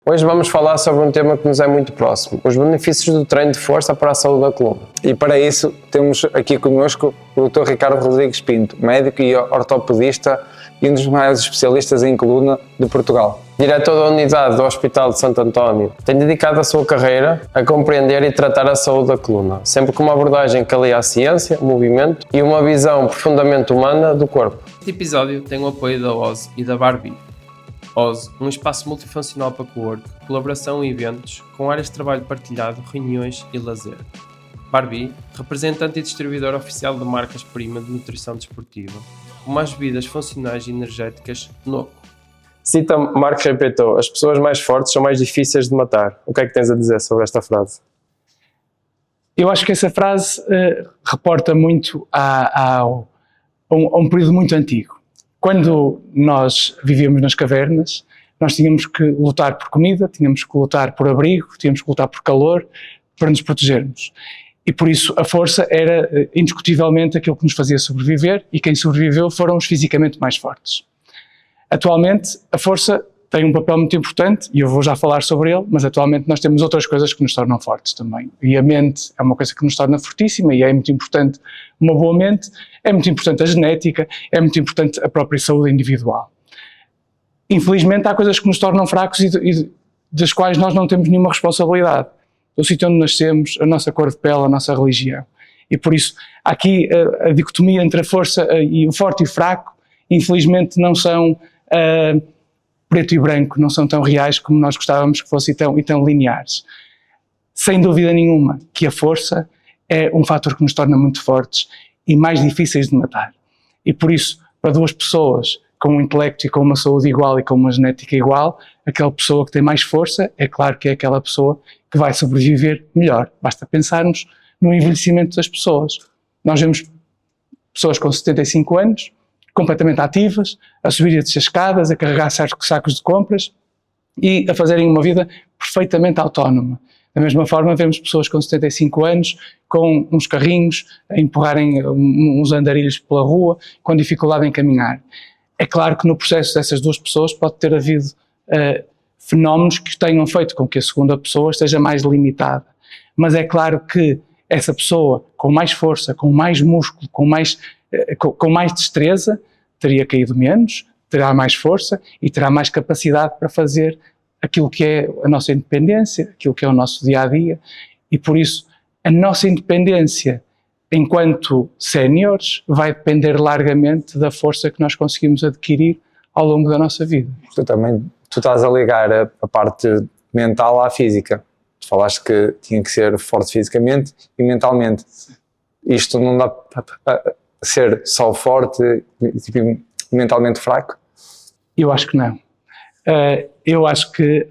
Hoje vamos falar sobre um tema que nos é muito próximo, os benefícios do treino de força para a saúde da coluna. E para isso temos aqui connosco o Dr. Ricardo Rodrigues Pinto, médico e ortopedista e um dos maiores especialistas em coluna de Portugal. Diretor da unidade do Hospital de Santo António, tem dedicado a sua carreira a compreender e tratar a saúde da coluna, sempre com uma abordagem que alia a ciência, o movimento e uma visão profundamente humana do corpo. Este episódio tem o apoio da OZ e da Barbie. OZ, um espaço multifuncional para co-work, colaboração e eventos, com áreas de trabalho partilhado, reuniões e lazer. Barbie, representante e distribuidor oficial de marcas-prima de nutrição desportiva, com mais bebidas funcionais e energéticas Noco. Cita Mark Repetto, as pessoas mais fortes são mais difíceis de matar. O que é que tens a dizer sobre esta frase? Eu acho que essa frase reporta muito a um período muito antigo. Quando nós vivíamos nas cavernas, nós tínhamos que lutar por comida, tínhamos que lutar por abrigo, tínhamos que lutar por calor, para nos protegermos. E por isso a força era indiscutivelmente aquilo que nos fazia sobreviver, e quem sobreviveu foram os fisicamente mais fortes. Atualmente a força tem um papel muito importante, e eu vou já falar sobre ele, mas atualmente nós temos outras coisas que nos tornam fortes também. E a mente é uma coisa que nos torna fortíssima, e é muito importante uma boa mente, é muito importante a genética, é muito importante a própria saúde individual. Infelizmente há coisas que nos tornam fracos e das quais nós não temos nenhuma responsabilidade. O sítio onde nascemos, a nossa cor de pele, a nossa religião. E por isso aqui a dicotomia entre a força e o forte e o fraco, infelizmente não são preto e branco, não são tão reais como nós gostávamos que fossem e tão lineares. Sem dúvida nenhuma que a força é um fator que nos torna muito fortes e mais difíceis de matar. E por isso, para duas pessoas com um intelecto e com uma saúde igual e com uma genética igual, aquela pessoa que tem mais força, é claro que é aquela pessoa que vai sobreviver melhor. Basta pensarmos no envelhecimento das pessoas. Nós vemos pessoas com 75 anos, completamente ativas, a subir e a descer escadas, a carregar sacos de compras e a fazerem uma vida perfeitamente autónoma. Da mesma forma, vemos pessoas com 75 anos, com uns carrinhos, a empurrarem uns andarilhos pela rua, com dificuldade em caminhar. É claro que no processo dessas duas pessoas pode ter havido fenómenos que tenham feito com que a segunda pessoa esteja mais limitada. Mas é claro que essa pessoa com mais força, com mais músculo, com mais destreza, teria caído menos, terá mais força e terá mais capacidade para fazer aquilo que é a nossa independência, aquilo que é o nosso dia-a-dia, e por isso a nossa independência enquanto séniores vai depender largamente da força que nós conseguimos adquirir ao longo da nossa vida. Tu estás a ligar a parte mental à física. Tu falaste que tinha que ser forte fisicamente e mentalmente. Isto não dá para ser só forte e mentalmente fraco? Eu acho que não. Eu acho que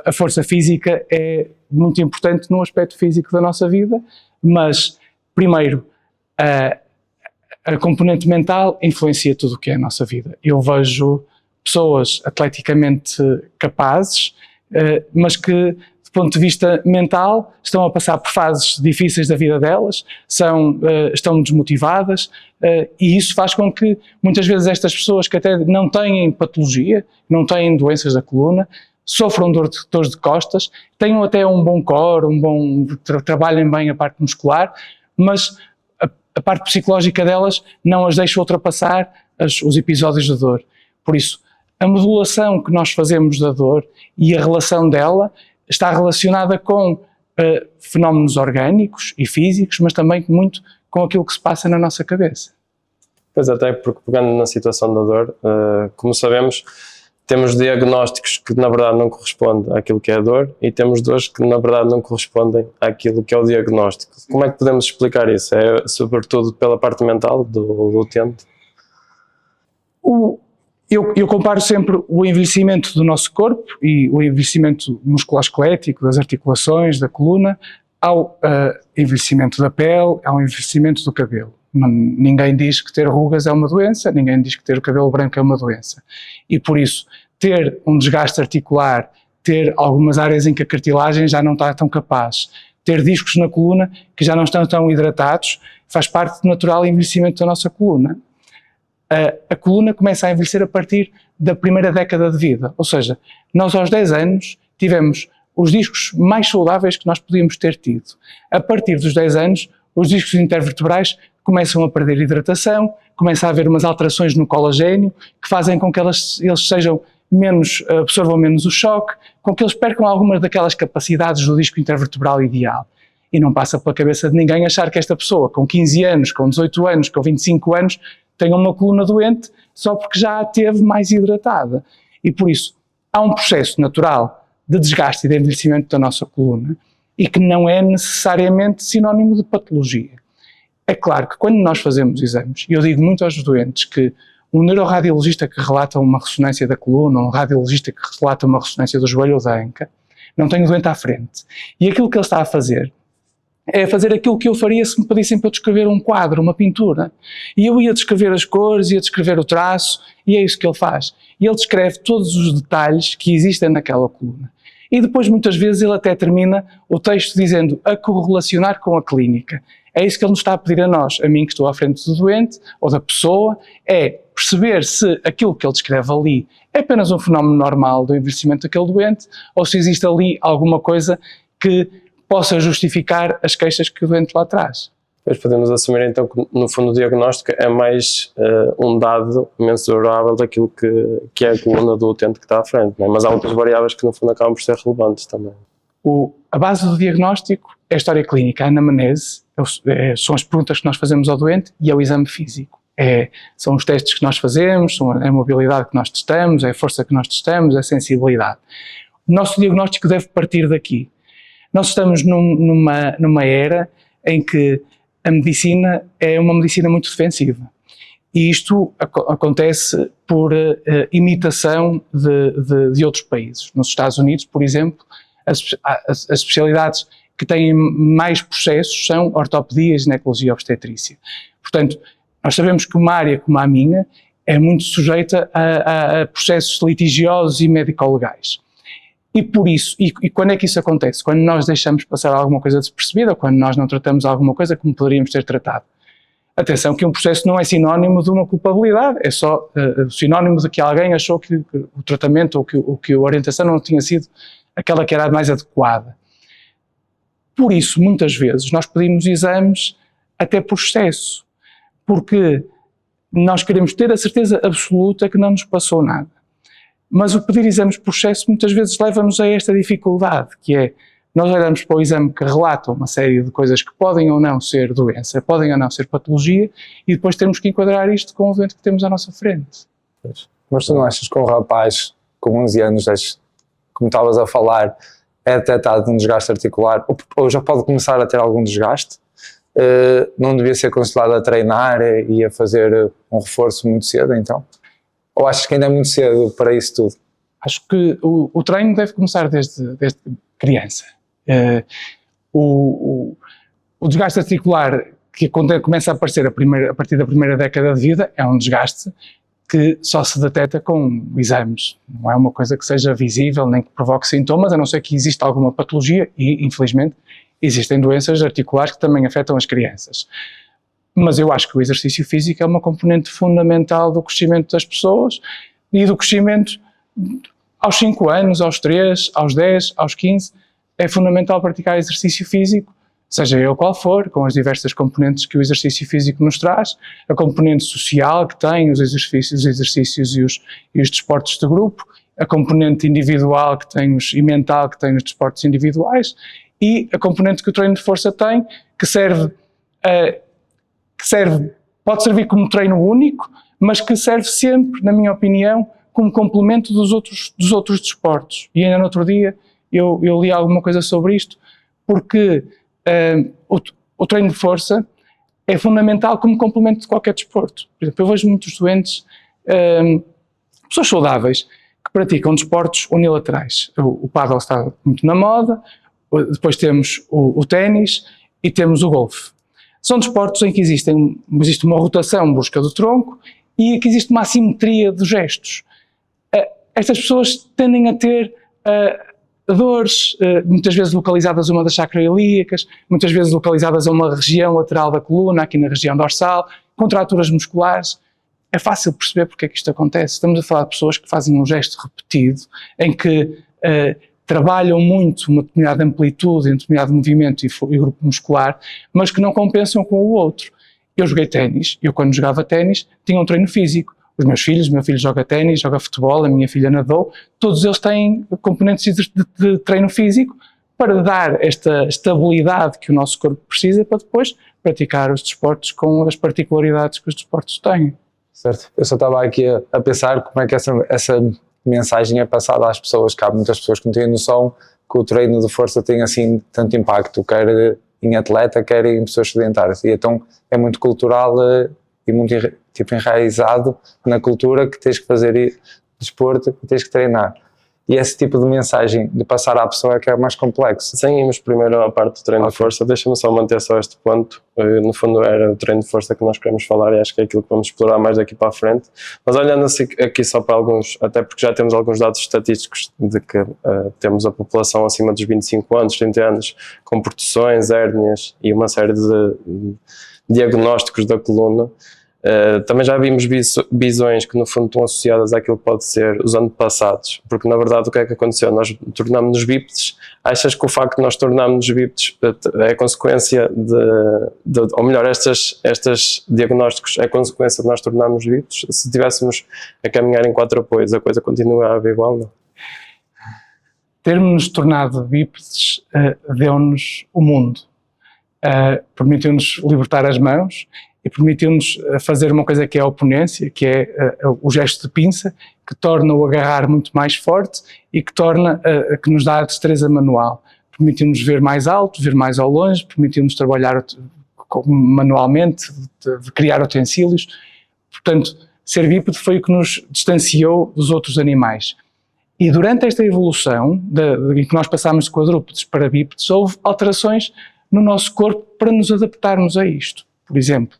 a força física é muito importante no aspecto físico da nossa vida, mas, primeiro, a componente mental influencia tudo o que é a nossa vida. Eu vejo pessoas atleticamente capazes, mas que, do ponto de vista mental, estão a passar por fases difíceis da vida delas, estão desmotivadas, e isso faz com que, muitas vezes, estas pessoas que até não têm patologia, não têm doenças da coluna, sofram dores de costas, tenham até um bom core, trabalhem bem a parte muscular, mas a parte psicológica delas não as deixa ultrapassar os episódios de dor. Por isso, a modulação que nós fazemos da dor e a relação dela está relacionada com fenómenos orgânicos e físicos, mas também muito com aquilo que se passa na nossa cabeça. Pois, até porque, pegando na situação da dor, como sabemos, temos diagnósticos que na verdade não correspondem àquilo que é a dor e temos dores que na verdade não correspondem àquilo que é o diagnóstico. Como é que podemos explicar isso? É sobretudo pela parte mental do utente? Eu comparo sempre o envelhecimento do nosso corpo e o envelhecimento musculoesquelético, das articulações, da coluna, ao envelhecimento da pele, ao envelhecimento do cabelo. Ninguém diz que ter rugas é uma doença, ninguém diz que ter o cabelo branco é uma doença. E por isso, ter um desgaste articular, ter algumas áreas em que a cartilagem já não está tão capaz, ter discos na coluna que já não estão tão hidratados, faz parte do natural envelhecimento da nossa coluna. A coluna começa a envelhecer a partir da primeira década de vida, ou seja, nós aos 10 anos tivemos os discos mais saudáveis que nós podíamos ter tido. A partir dos 10 anos, os discos intervertebrais começam a perder hidratação, começa a haver umas alterações no colagênio que fazem com que eles sejam absorvam menos o choque, com que eles percam algumas daquelas capacidades do disco intervertebral ideal. E não passa pela cabeça de ninguém achar que esta pessoa com 15 anos, com 18 anos, com 25 anos, tenha uma coluna doente só porque já a teve mais hidratada. E por isso, há um processo natural de desgaste e de envelhecimento da nossa coluna e que não é necessariamente sinónimo de patologia. É claro que quando nós fazemos exames, e eu digo muito aos doentes que um neuroradiologista que relata uma ressonância da coluna, um radiologista que relata uma ressonância do joelho ou da anca, não tem o doente à frente. E aquilo que ele está a fazer é fazer aquilo que eu faria se me pedissem para eu descrever um quadro, uma pintura. E eu ia descrever as cores, ia descrever o traço, e é isso que ele faz. E ele descreve todos os detalhes que existem naquela coluna. E depois, muitas vezes, ele até termina o texto dizendo a correlacionar com a clínica. É isso que ele nos está a pedir a nós, a mim que estou à frente do doente, ou da pessoa, é perceber se aquilo que ele descreve ali é apenas um fenómeno normal do envelhecimento daquele doente, ou se existe ali alguma coisa que possa justificar as queixas que o doente lá traz. Depois podemos assumir então que no fundo o diagnóstico é mais um dado mensurável daquilo que é a coluna do utente que está à frente, não é? Mas há outras variáveis que no fundo acabam por ser relevantes também. A base do diagnóstico é a história clínica, a anamnese, são as perguntas que nós fazemos ao doente e é o exame físico. São os testes que nós fazemos, é a mobilidade que nós testamos, é a força que nós testamos, é a sensibilidade. O nosso diagnóstico deve partir daqui. Nós estamos numa era em que a medicina é uma medicina muito defensiva. E isto acontece por imitação de outros países. Nos Estados Unidos, por exemplo, as especialidades que têm mais processos são ortopedia, ginecologia e obstetrícia. Portanto, nós sabemos que uma área como a minha é muito sujeita a processos litigiosos e médico-legais. E por isso, e quando é que isso acontece? Quando nós deixamos passar alguma coisa despercebida, ou quando nós não tratamos alguma coisa como poderíamos ter tratado. Atenção que um processo não é sinónimo de uma culpabilidade, é só sinónimo de que alguém achou que o tratamento ou que a orientação não tinha sido aquela que era a mais adequada. Por isso, muitas vezes, nós pedimos exames até por excesso, porque nós queremos ter a certeza absoluta que não nos passou nada. Mas o pedir exames por excesso muitas vezes leva-nos a esta dificuldade, que é, nós olhamos para o exame que relata uma série de coisas que podem ou não ser doença, podem ou não ser patologia, e depois temos que enquadrar isto com o doente que temos à nossa frente. Mas tu não achas que um rapaz com 11 anos, como estavas a falar, é detectado um desgaste articular, ou já pode começar a ter algum desgaste? Não devia ser aconselhado a treinar e a fazer um reforço muito cedo, então? Ou achas que ainda é muito cedo para isso tudo? Acho que o treino deve começar desde criança. O desgaste articular que começa a aparecer a partir da primeira década de vida é um desgaste que só se detecta com exames. Não é uma coisa que seja visível nem que provoque sintomas, a não ser que exista alguma patologia e, infelizmente, existem doenças articulares que também afetam as crianças. Mas eu acho que o exercício físico é uma componente fundamental do crescimento das pessoas e do crescimento aos 5 anos, aos 3, aos 10, aos 15. É fundamental praticar exercício físico, seja ele qual for, com as diversas componentes que o exercício físico nos traz, a componente social que tem, os exercícios e os desportos de grupo, a componente individual que tem e mental que tem os desportos individuais e a componente que o treino de força tem, que pode servir como treino único, mas que serve sempre, na minha opinião, como complemento dos outros desportos. E ainda no outro dia eu li alguma coisa sobre isto, porque o treino de força é fundamental como complemento de qualquer desporto. Por exemplo, eu vejo muitos doentes, pessoas saudáveis, que praticam desportos unilaterais. O pádel está muito na moda, depois temos o ténis e temos o golfe. São desportos em que existe uma rotação em busca do tronco e que existe uma assimetria dos gestos. Estas pessoas tendem a ter dores, muitas vezes localizadas a uma das chakras ilíacas, muitas vezes localizadas a uma região lateral da coluna, aqui na região dorsal, contraturas musculares. É fácil perceber porque é que isto acontece. Estamos a falar de pessoas que fazem um gesto repetido, em que trabalham muito uma determinada amplitude, um determinado movimento e grupo muscular, mas que não compensam com o outro. Eu joguei ténis, eu quando jogava ténis tinha um treino físico. Os meus filhos, o meu filho joga ténis, joga futebol, a minha filha nadou, todos eles têm componentes de treino físico para dar esta estabilidade que o nosso corpo precisa para depois praticar os desportos com as particularidades que os desportos têm. Certo. Eu só estava aqui a pensar como é que essa mensagem é passada às pessoas, que há muitas pessoas que não têm noção que o treino de força tem assim tanto impacto, quer em atleta, quer em pessoas sedentárias. E então é muito cultural e muito tipo enraizado na cultura que tens que fazer desporto e tens que treinar. E esse tipo de mensagem de passar à pessoa é que é mais complexo. Sem irmos primeiro à parte do treino de força, deixa-me só manter só este ponto. No fundo era o treino de força que nós queremos falar e acho que é aquilo que vamos explorar mais daqui para a frente. Mas olhando aqui só para alguns, até porque já temos alguns dados estatísticos de que temos a população acima dos 25 anos, 30 anos, com protuções, hérnias e uma série de diagnósticos da coluna. Também já vimos visões que no fundo estão associadas àquilo que pode ser os antepassados, porque na verdade o que é que aconteceu? Nós tornámos-nos bípedes. Achas que o facto de nós tornarmos-nos bípedes é consequência ou melhor, estes diagnósticos é consequência de nós tornarmos bípedes? Se estivéssemos a caminhar em 4 apoios, a coisa continuava igual, não? Termos-nos tornado bípedes deu-nos o mundo, permitiu-nos libertar as mãos e permitiu-nos fazer uma coisa que é a oponência, que é o gesto de pinça, que torna o agarrar muito mais forte e que que nos dá a destreza manual. Permitiu-nos ver mais alto, ver mais ao longe, permitiu-nos trabalhar manualmente, de criar utensílios. Portanto, ser bípede foi o que nos distanciou dos outros animais. E durante esta evolução, em que nós passámos de quadrúpedes para bípedes, houve alterações no nosso corpo para nos adaptarmos a isto. Por exemplo,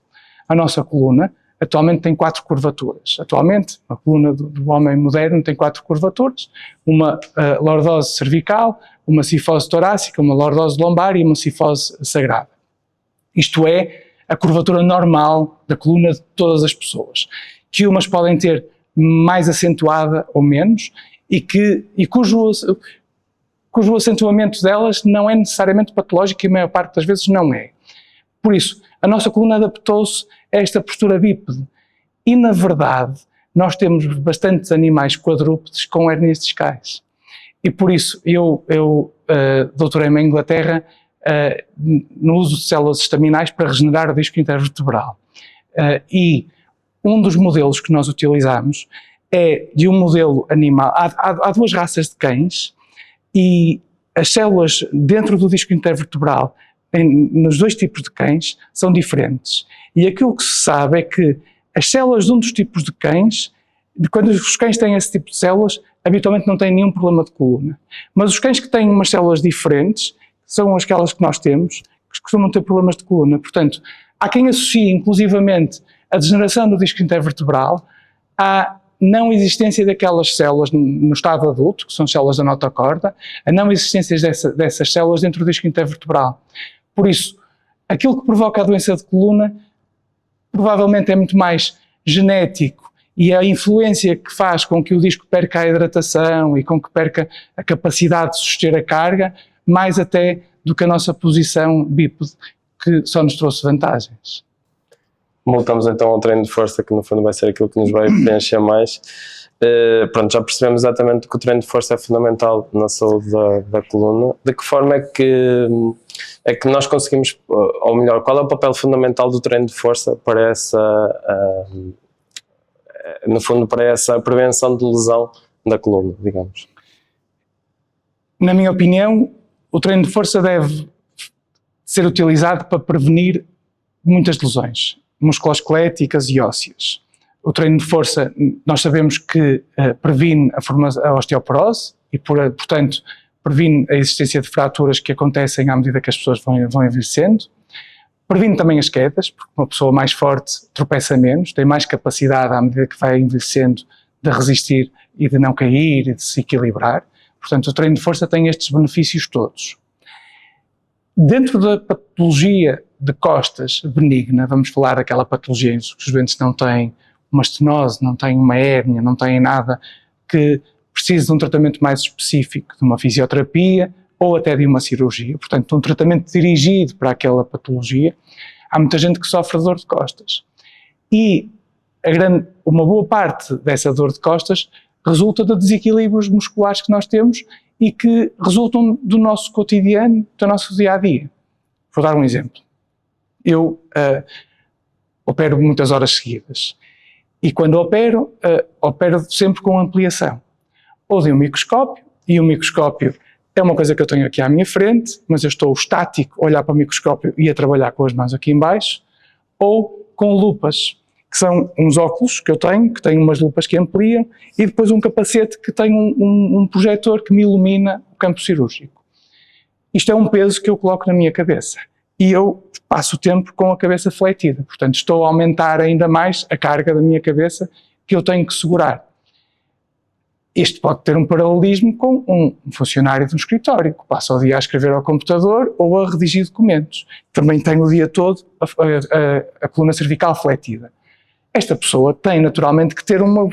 a nossa coluna atualmente tem 4 curvaturas. Atualmente, a coluna do homem moderno tem 4 curvaturas, uma lordose cervical, uma cifose torácica, uma lordose lombar e uma cifose sagrada. Isto é a curvatura normal da coluna de todas as pessoas, que umas podem ter mais acentuada ou menos e cujo acentuamento delas não é necessariamente patológico e a maior parte das vezes não é. Por isso, a nossa coluna adaptou-se a esta postura bípede e, na verdade, nós temos bastantes animais quadrúpedes com hérnias discais. E por isso, eu doutorei-me em Inglaterra no uso de células estaminais para regenerar o disco intervertebral. E um dos modelos que nós utilizamos é de um modelo animal. Há 2 raças de cães e as células dentro do disco intervertebral nos 2 tipos de cães são diferentes. E aquilo que se sabe é que as células de um dos tipos de cães, quando os cães têm esse tipo de células, habitualmente não têm nenhum problema de coluna. Mas os cães que têm umas células diferentes, são aquelas que nós temos, que costumam ter problemas de coluna. Portanto, há quem associe inclusivamente a degeneração do disco intervertebral à não existência daquelas células no estado adulto, que são células da notocorda, a não existência dessas células dentro do disco intervertebral. Por isso, aquilo que provoca a doença de coluna provavelmente é muito mais genético e a influência que faz com que o disco perca a hidratação e com que perca a capacidade de suster a carga, mais até do que a nossa posição bípede, que só nos trouxe vantagens. Voltamos então ao treino de força, que no fundo vai ser aquilo que nos vai preencher mais. Pronto, já percebemos exatamente que o treino de força é fundamental na saúde da coluna. De que forma é que nós conseguimos, ou melhor, qual é o papel fundamental do treino de força para no fundo, para essa prevenção de lesão da coluna, digamos? Na minha opinião, o treino de força deve ser utilizado para prevenir muitas lesões musculoesqueléticas e ósseas. O treino de força, nós sabemos que previne a osteoporose e, portanto, previne a existência de fraturas que acontecem à medida que as pessoas vão envelhecendo. Previne também as quedas, porque uma pessoa mais forte tropeça menos, tem mais capacidade à medida que vai envelhecendo de resistir e de não cair e de se equilibrar. Portanto, o treino de força tem estes benefícios todos. Dentro da patologia de costas benigna, vamos falar daquela patologia em que os doentes não têm uma estenose, não têm uma hérnia, não têm nada que precise de um tratamento mais específico, de uma fisioterapia ou até de uma cirurgia, portanto, de um tratamento dirigido para aquela patologia, há muita gente que sofre de dor de costas. E uma boa parte dessa dor de costas resulta de desequilíbrios musculares que nós temos e que resultam do nosso cotidiano, do nosso dia-a-dia. Vou dar um exemplo. Eu opero muitas horas seguidas e quando opero sempre com ampliação. Ou de um microscópio, e o microscópio é uma coisa que eu tenho aqui à minha frente, mas eu estou estático a olhar para o microscópio e a trabalhar com as mãos aqui em baixo, ou com lupas, que são uns óculos que eu tenho, que têm umas lupas que ampliam, e depois um capacete que tem um projetor que me ilumina o campo cirúrgico. Isto é um peso que eu coloco na minha cabeça. E eu passo o tempo com a cabeça fletida. Portanto, estou a aumentar ainda mais a carga da minha cabeça que eu tenho que segurar. Isto pode ter um paralelismo com um funcionário de um escritório, que passa o dia a escrever ao computador ou a redigir documentos. Também tem o dia todo a coluna cervical fletida. Esta pessoa tem naturalmente que ter um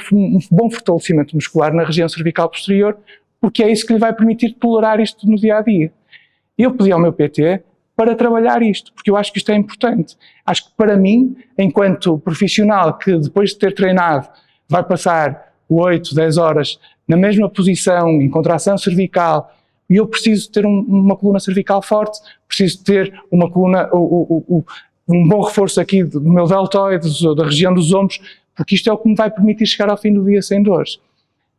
bom fortalecimento muscular na região cervical posterior, porque é isso que lhe vai permitir tolerar isto no dia-a-dia. Eu pedi ao meu PT para trabalhar isto, porque eu acho que isto é importante. Acho que para mim, enquanto profissional que depois de ter treinado vai passar 8, 10 horas na mesma posição, em contração cervical, e eu preciso ter uma coluna cervical forte, preciso ter uma coluna, um bom reforço aqui do meu deltoide, da região dos ombros, porque isto é o que me vai permitir chegar ao fim do dia sem dores.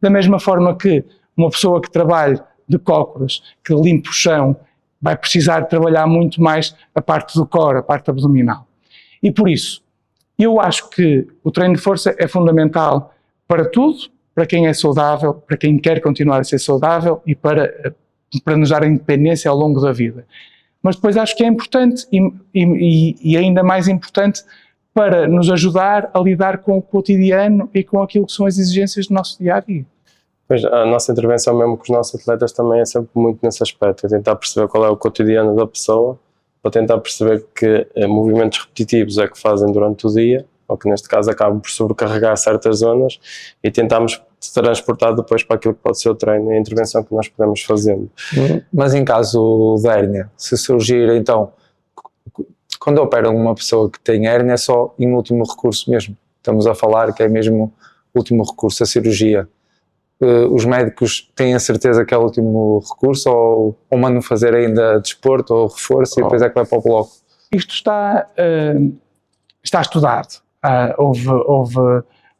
Da mesma forma que uma pessoa que trabalha de cócoras, que limpa o chão, vai precisar trabalhar muito mais a parte do core, a parte abdominal. E por isso, eu acho que o treino de força é fundamental para tudo, para quem é saudável, para quem quer continuar a ser saudável e para nos dar a independência ao longo da vida. Mas depois acho que é importante e ainda mais importante para nos ajudar a lidar com o cotidiano e com aquilo que são as exigências do nosso dia-a-dia. Pois, a nossa intervenção mesmo com os nossos atletas também é sempre muito nesse aspecto, é tentar perceber qual é o cotidiano da pessoa, para tentar perceber que movimentos repetitivos é que fazem durante o dia, ou que neste caso acabam por sobrecarregar certas zonas, e tentamos transportar depois para aquilo que pode ser o treino e a intervenção que nós podemos fazer. Mas em caso de hérnia, se surgir então, quando operam uma pessoa que tem hérnia é só em último recurso mesmo, estamos a falar que é mesmo último recurso, a cirurgia. Os médicos têm a certeza que é o último recurso ou mandam fazer ainda desporto ou reforço e depois é que vai para o bloco? Isto está estudado. Houve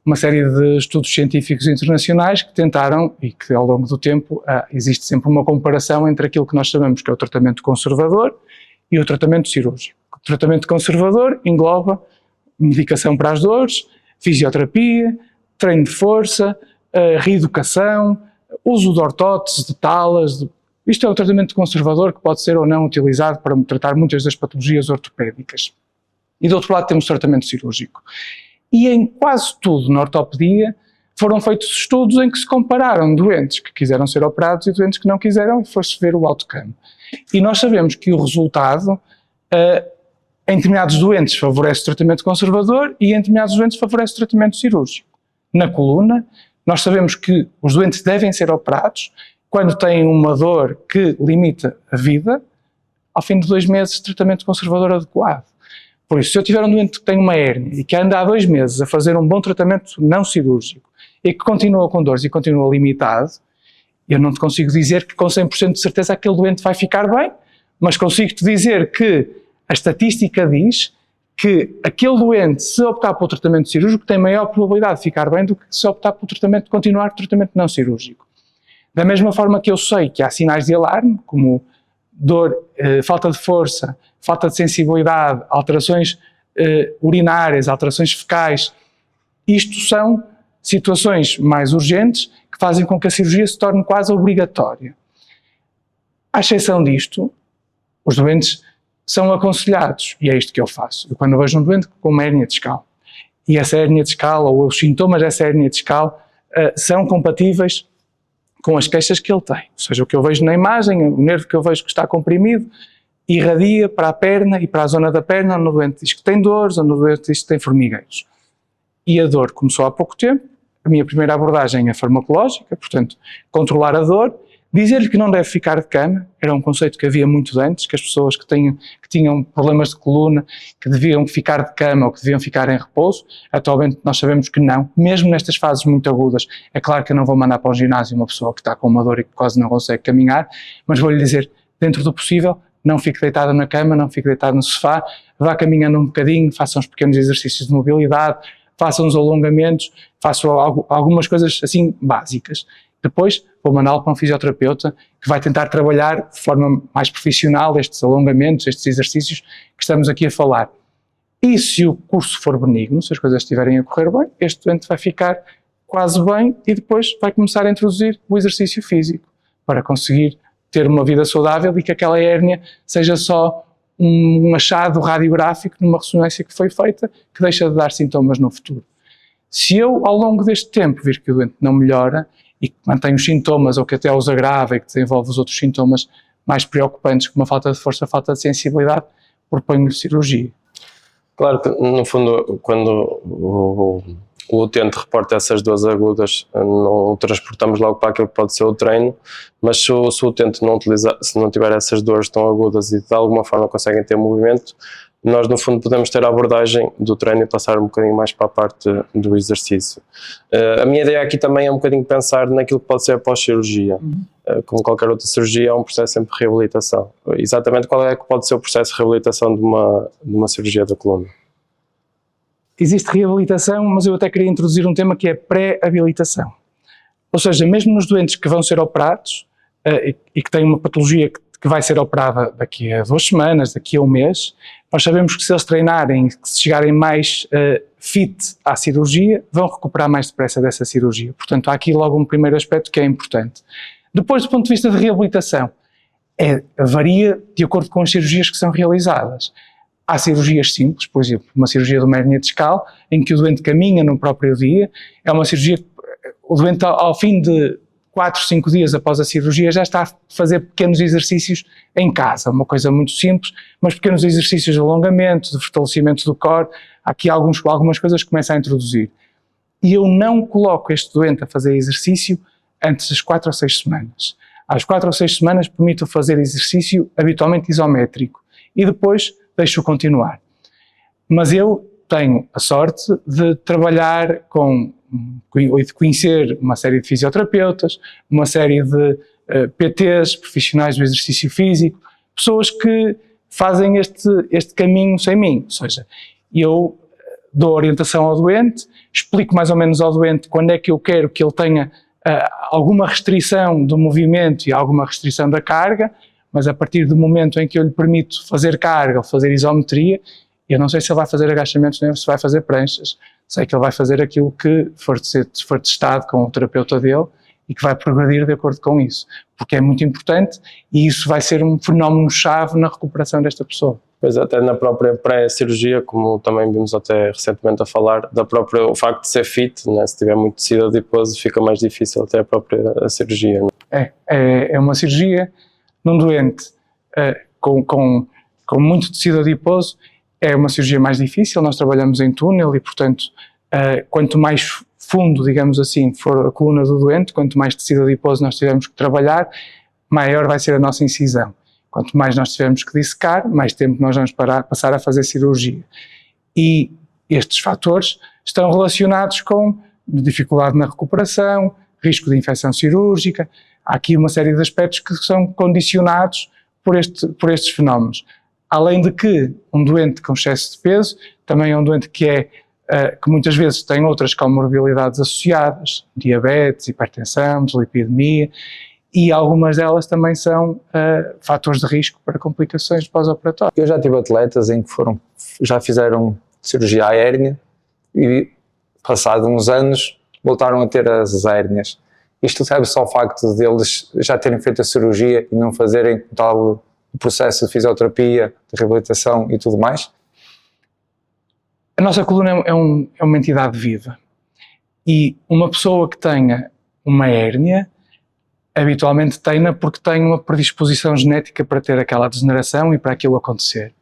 uma série de estudos científicos internacionais que tentaram, e que ao longo do tempo existe sempre uma comparação entre aquilo que nós sabemos que é o tratamento conservador e o tratamento cirúrgico. O tratamento conservador engloba medicação para as dores, fisioterapia, treino de força, reeducação, uso de ortóteses, de talas. Isto é o tratamento conservador que pode ser ou não utilizado para tratar muitas das patologias ortopédicas. E do outro lado temos o tratamento cirúrgico. E em quase tudo na ortopedia foram feitos estudos em que se compararam doentes que quiseram ser operados e doentes que não quiseram e foi-se ver o outcome. E nós sabemos que o resultado em determinados doentes favorece o tratamento conservador e em determinados doentes favorece o tratamento cirúrgico. Na coluna, nós sabemos que os doentes devem ser operados quando têm uma dor que limita a vida, ao fim de 2 meses de tratamento conservador adequado. Por isso, se eu tiver um doente que tem uma hérnia e que anda há 2 meses a fazer um bom tratamento não cirúrgico e que continua com dores e continua limitado, eu não te consigo dizer que com 100% de certeza aquele doente vai ficar bem, mas consigo-te dizer que a estatística diz que aquele doente, se optar pelo tratamento cirúrgico, tem maior probabilidade de ficar bem do que se optar pelo tratamento, continuar o tratamento não cirúrgico. Da mesma forma que eu sei que há sinais de alarme, como dor, falta de força, falta de sensibilidade, alterações urinárias, alterações fecais, isto são situações mais urgentes que fazem com que a cirurgia se torne quase obrigatória. À exceção disto, os doentes são aconselhados, e é isto que eu faço. Eu quando vejo um doente com uma hérnia discal, e essa hérnia discal, ou os sintomas dessa hérnia discal, são compatíveis com as queixas que ele tem. Ou seja, o que eu vejo na imagem, o nervo que eu vejo que está comprimido, irradia para a perna e para a zona da perna, onde o doente diz que tem dores, onde o doente diz que tem formigueiros. E a dor começou há pouco tempo, a minha primeira abordagem é farmacológica, portanto, controlar a dor, dizer-lhe que não deve ficar de cama, era um conceito que havia muito antes, que as pessoas que tinham problemas de coluna, que deviam ficar de cama ou que deviam ficar em repouso. Atualmente nós sabemos que não, mesmo nestas fases muito agudas. É claro que eu não vou mandar para o ginásio uma pessoa que está com uma dor e que quase não consegue caminhar, mas vou-lhe dizer, dentro do possível, não fique deitado na cama, não fique deitado no sofá, vá caminhando um bocadinho, faça uns pequenos exercícios de mobilidade, faça uns alongamentos, faça algumas coisas assim básicas. Depois vou mandá-lo para um fisioterapeuta que vai tentar trabalhar de forma mais profissional estes alongamentos, estes exercícios que estamos aqui a falar. E se o curso for benigno, se as coisas estiverem a correr bem, este doente vai ficar quase bem e depois vai começar a introduzir o exercício físico para conseguir ter uma vida saudável e que aquela hérnia seja só um achado radiográfico numa ressonância que foi feita que deixa de dar sintomas no futuro. Se eu, ao longo deste tempo, vir que o doente não melhora e que mantém os sintomas ou que até os agrava e que desenvolve os outros sintomas mais preocupantes, como a falta de força, a falta de sensibilidade, proponho-lhe cirurgia. Claro que, no fundo, quando o utente reporta essas dores agudas, não o transportamos logo para aquilo que pode ser o treino, mas se o utente se não tiver essas dores tão agudas e de alguma forma conseguem ter movimento, nós no fundo podemos ter a abordagem do treino e passar um bocadinho mais para a parte do exercício. A minha ideia aqui também é um bocadinho pensar naquilo que pode ser a pós-cirurgia. Como qualquer outra cirurgia, é um processo sempre de reabilitação. Exatamente qual é que pode ser o processo de reabilitação de uma cirurgia da coluna? Existe reabilitação, mas eu até queria introduzir um tema que é pré-habilitação. Ou seja, mesmo nos doentes que vão ser operados e que têm uma patologia que vai ser operada daqui a 2 semanas, daqui a 1 mês, nós sabemos que se eles treinarem, que se chegarem mais fit à cirurgia, vão recuperar mais depressa dessa cirurgia. Portanto, há aqui logo um primeiro aspecto que é importante. Depois, do ponto de vista de reabilitação, varia de acordo com as cirurgias que são realizadas. Há cirurgias simples, por exemplo, uma cirurgia de uma hérnia discal, em que o doente caminha no próprio dia, é uma cirurgia que o doente ao fim de 4, 5 dias após a cirurgia já está a fazer pequenos exercícios em casa, uma coisa muito simples, mas pequenos exercícios de alongamento, de fortalecimento do core, há aqui algumas coisas que começam a introduzir. E eu não coloco este doente a fazer exercício antes das 4 ou 6 semanas. Às 4 ou 6 semanas permito fazer exercício habitualmente isométrico e depois deixo-o continuar. Mas eu tenho a sorte de trabalhar e de conhecer uma série de fisioterapeutas, uma série de PTs, profissionais do exercício físico, pessoas que fazem este caminho sem mim. Ou seja, eu dou orientação ao doente, explico mais ou menos ao doente quando é que eu quero que ele tenha alguma restrição do movimento e alguma restrição da carga, mas a partir do momento em que eu lhe permito fazer carga ou fazer isometria, eu não sei se ele vai fazer agachamentos nem se vai fazer pranchas. Sei que ele vai fazer aquilo que for testado com o terapeuta dele e que vai progredir de acordo com isso, porque é muito importante e isso vai ser um fenómeno-chave na recuperação desta pessoa. Pois até na própria pré-cirurgia, como também vimos até recentemente a falar, o facto de ser fit, né? Se tiver muito tecido adiposo fica mais difícil até a própria cirurgia. É uma cirurgia num doente com muito tecido adiposo, é uma cirurgia mais difícil, nós trabalhamos em túnel e, portanto, quanto mais fundo, digamos assim, for a coluna do doente, quanto mais tecido adiposo nós tivermos que trabalhar, maior vai ser a nossa incisão. Quanto mais nós tivermos que dissecar, mais tempo nós vamos passar a fazer cirurgia. E estes fatores estão relacionados com dificuldade na recuperação, risco de infecção cirúrgica. Há aqui uma série de aspectos que são condicionados por estes fenómenos. Além de que um doente com excesso de peso também é um doente que muitas vezes tem outras comorbilidades associadas, diabetes, hipertensão, dislipidemia, e algumas delas também são fatores de risco para complicações pós-operatórias. Eu já tive atletas em que já fizeram cirurgia à hérnia e, passado uns anos, voltaram a ter as hérnias. Isto deve-se ao facto deles já terem feito a cirurgia e não fazerem tal processo de fisioterapia, de reabilitação e tudo mais? A nossa coluna é uma entidade viva e uma pessoa que tenha uma hérnia habitualmente tem-na porque tem uma predisposição genética para ter aquela degeneração e para aquilo acontecer.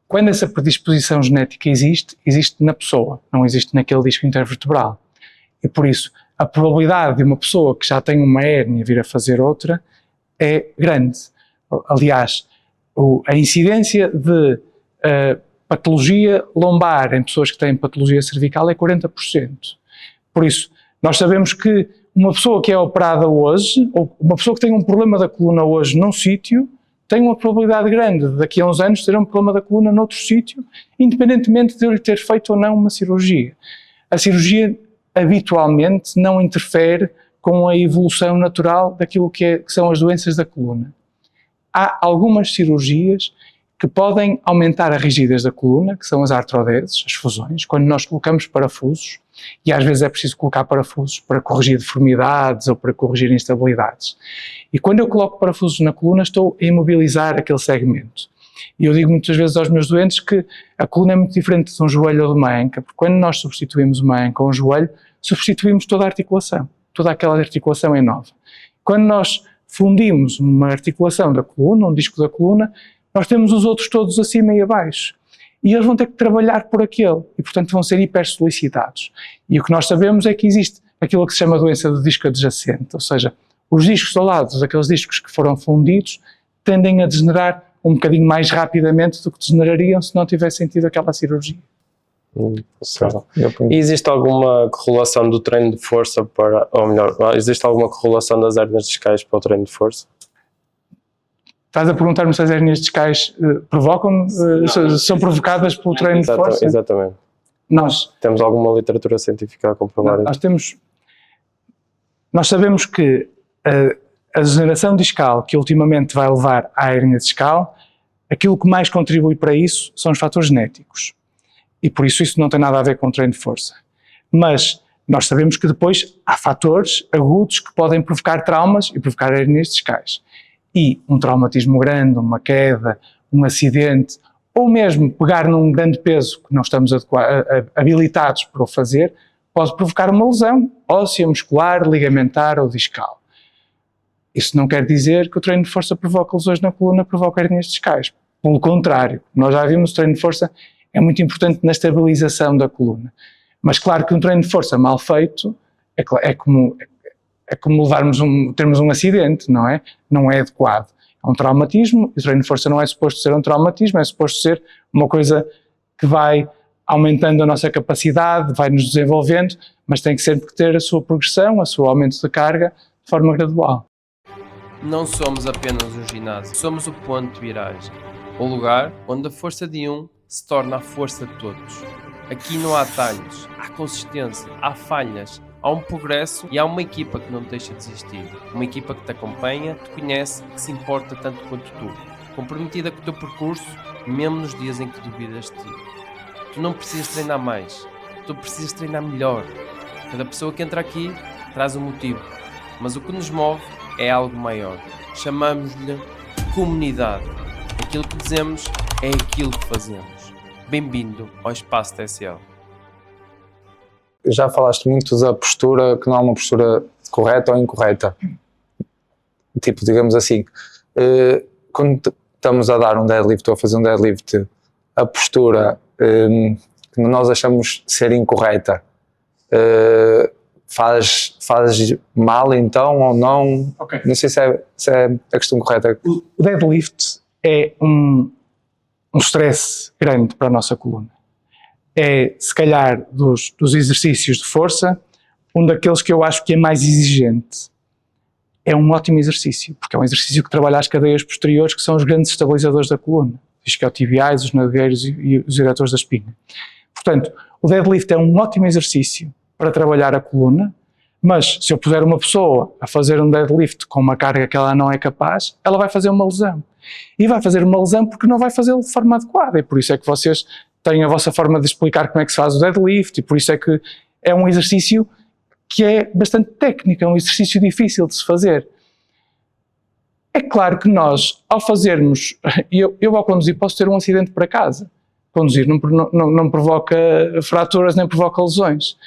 Quando essa predisposição genética existe na pessoa, não existe naquele disco intervertebral. E por isso, a probabilidade de uma pessoa que já tem uma hérnia vir a fazer outra é grande. Aliás, a incidência de patologia lombar em pessoas que têm patologia cervical é 40%. Por isso, nós sabemos que uma pessoa que é operada hoje, ou uma pessoa que tem um problema da coluna hoje num sítio, tem uma probabilidade grande de daqui a uns anos ter um problema da coluna noutro sítio, independentemente de ele ter feito ou não uma cirurgia. A cirurgia habitualmente não interfere com a evolução natural daquilo que são as doenças da coluna. Há algumas cirurgias que podem aumentar a rigidez da coluna, que são as artrodeses, as fusões, quando nós colocamos parafusos, e às vezes é preciso colocar parafusos para corrigir deformidades ou para corrigir instabilidades. E quando eu coloco parafusos na coluna, estou a imobilizar aquele segmento. E eu digo muitas vezes aos meus doentes que a coluna é muito diferente de um joelho ou de uma anca, porque quando nós substituímos uma anca ou um joelho, substituímos toda a articulação. Toda aquela articulação é nova. Quando nós fundimos uma articulação da coluna, um disco da coluna, nós temos os outros todos acima e abaixo. E eles vão ter que trabalhar por aquele, e portanto vão ser hipersolicitados. E o que nós sabemos é que existe aquilo que se chama doença do disco adjacente, ou seja, os discos ao lado daqueles discos que foram fundidos tendem a degenerar um bocadinho mais rapidamente do que degenerariam se não tivessem tido aquela cirurgia. Certo. E existe alguma correlação do treino de força para, ou melhor, existe alguma correlação das hérnias discais para o treino de força? Estás a perguntar-me se as hérnias discais provocam, são provocadas pelo treino de força? Exatamente. Nós temos alguma literatura científica a comprovar isso? Nós sabemos que a degeneração discal que ultimamente vai levar à hérnia discal, aquilo que mais contribui para isso são os fatores genéticos. E por isso não tem nada a ver com o treino de força. Mas nós sabemos que depois há fatores agudos que podem provocar traumas e provocar hérnias discais. E um traumatismo grande, uma queda, um acidente, ou mesmo pegar num grande peso que não estamos habilitados para o fazer, pode provocar uma lesão óssea, muscular, ligamentar ou discal. Isso não quer dizer que o treino de força provoca lesões na coluna, provoca hérnias discais. Pelo contrário, nós já vimos que o treino de força é muito importante na estabilização da coluna. Mas claro que um treino de força mal feito é como termos um acidente, não é? Não é adequado. É um traumatismo, e o treino de força não é suposto ser um traumatismo, é suposto ser uma coisa que vai aumentando a nossa capacidade, vai nos desenvolvendo, mas tem que sempre ter a sua progressão, o seu aumento de carga, de forma gradual. Não somos apenas um ginásio, somos o ponto de viragem. O lugar onde a força de um se torna a força de todos. Aqui não há atalhos, há consistência, há falhas, há um progresso e há uma equipa que não deixa de existir. Uma equipa que te acompanha, te conhece, que se importa tanto quanto tu. Comprometida com o teu percurso, mesmo nos dias em que duvidas de ti. Tu não precisas treinar mais, tu precisas treinar melhor. Cada pessoa que entra aqui traz um motivo, mas o que nos move é algo maior. Chamamos-lhe comunidade. Aquilo que dizemos é aquilo que fazemos. Bem-vindo ao Espaço TSL. Já falaste muito da postura, que não há uma postura correta ou incorreta. Tipo, digamos assim, quando estamos a dar um deadlift ou a fazer um deadlift, a postura que nós achamos ser incorreta faz mal então ou não? Okay. Não sei se é a questão correta. O deadlift é um stress grande para a nossa coluna. É, se calhar, dos exercícios de força, um daqueles que eu acho que é mais exigente. É um ótimo exercício, porque é um exercício que trabalha as cadeias posteriores, que são os grandes estabilizadores da coluna. Os isquiotibiais, os navieiros e os eretores da espinha. Portanto, o deadlift é um ótimo exercício para trabalhar a coluna, mas se eu puser uma pessoa a fazer um deadlift com uma carga que ela não é capaz, ela vai fazer uma lesão. E vai fazer uma lesão porque não vai fazê-lo de forma adequada. E por isso é que vocês têm a vossa forma de explicar como é que se faz o deadlift, e por isso é que é um exercício que é bastante técnico, é um exercício difícil de se fazer. É claro que nós, ao fazermos, eu ao conduzir posso ter um acidente para casa. Conduzir não provoca fraturas nem provoca lesões.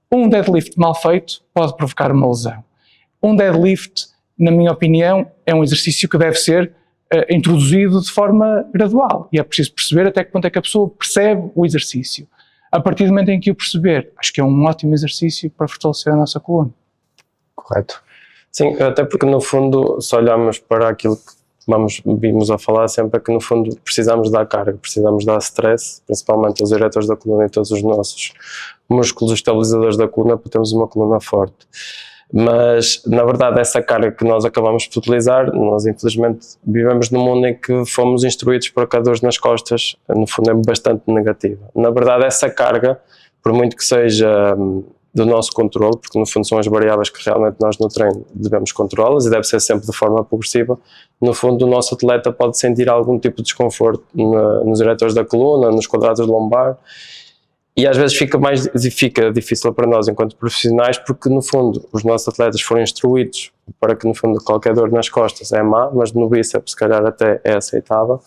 Um deadlift mal feito pode provocar uma lesão. Um deadlift, na minha opinião, é um exercício que deve ser introduzido de forma gradual, e é preciso perceber até que ponto é que a pessoa percebe o exercício. a partir do momento em que o perceber, acho que é um ótimo exercício para fortalecer a nossa coluna. Correto. Sim, até porque no fundo, se olharmos para aquilo que vimos a falar sempre, é que no fundo precisamos dar carga, precisamos dar stress, principalmente os eretores da coluna e todos os nossos músculos estabilizadores da coluna, para termos uma coluna forte. Mas, na verdade, essa carga que nós acabamos por utilizar, nós infelizmente vivemos num mundo em que fomos instruídos para que a dor nas costas, no fundo, é bastante negativa. Na verdade, essa carga, por muito que seja do nosso controle, porque no fundo são as variáveis que realmente nós no treino devemos controlá-las e deve ser sempre de forma progressiva, no fundo o nosso atleta pode sentir algum tipo de desconforto nos eretores da coluna, nos quadrados lombar, e às vezes fica difícil para nós enquanto profissionais, porque no fundo os nossos atletas foram instruídos para que no fundo qualquer dor nas costas é má, mas no bíceps se calhar até é aceitável.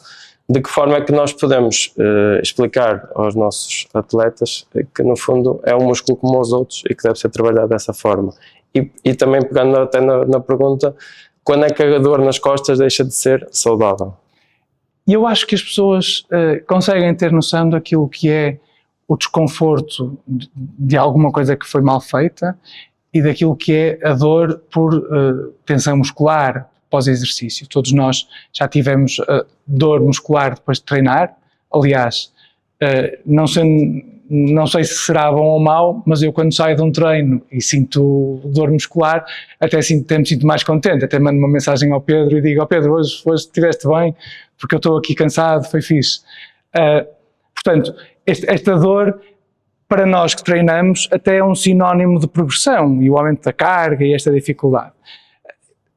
De que forma é que nós podemos explicar aos nossos atletas que no fundo é um músculo como os outros e que deve ser trabalhado dessa forma? E também pegando até na pergunta, quando é que a dor nas costas deixa de ser saudável? E eu acho que as pessoas conseguem ter noção daquilo que é o desconforto de alguma coisa que foi mal feita e daquilo que é a dor por tensão muscular pós-exercício. Todos nós já tivemos dor muscular depois de treinar. Aliás, não sei se será bom ou mau, mas eu quando saio de um treino e sinto dor muscular, até me sinto mais contente, até mando uma mensagem ao Pedro e digo: Pedro, hoje estiveste bem, porque eu estou aqui cansado, foi fixe. Portanto, esta dor, para nós que treinamos, até é um sinónimo de progressão e o aumento da carga e esta dificuldade.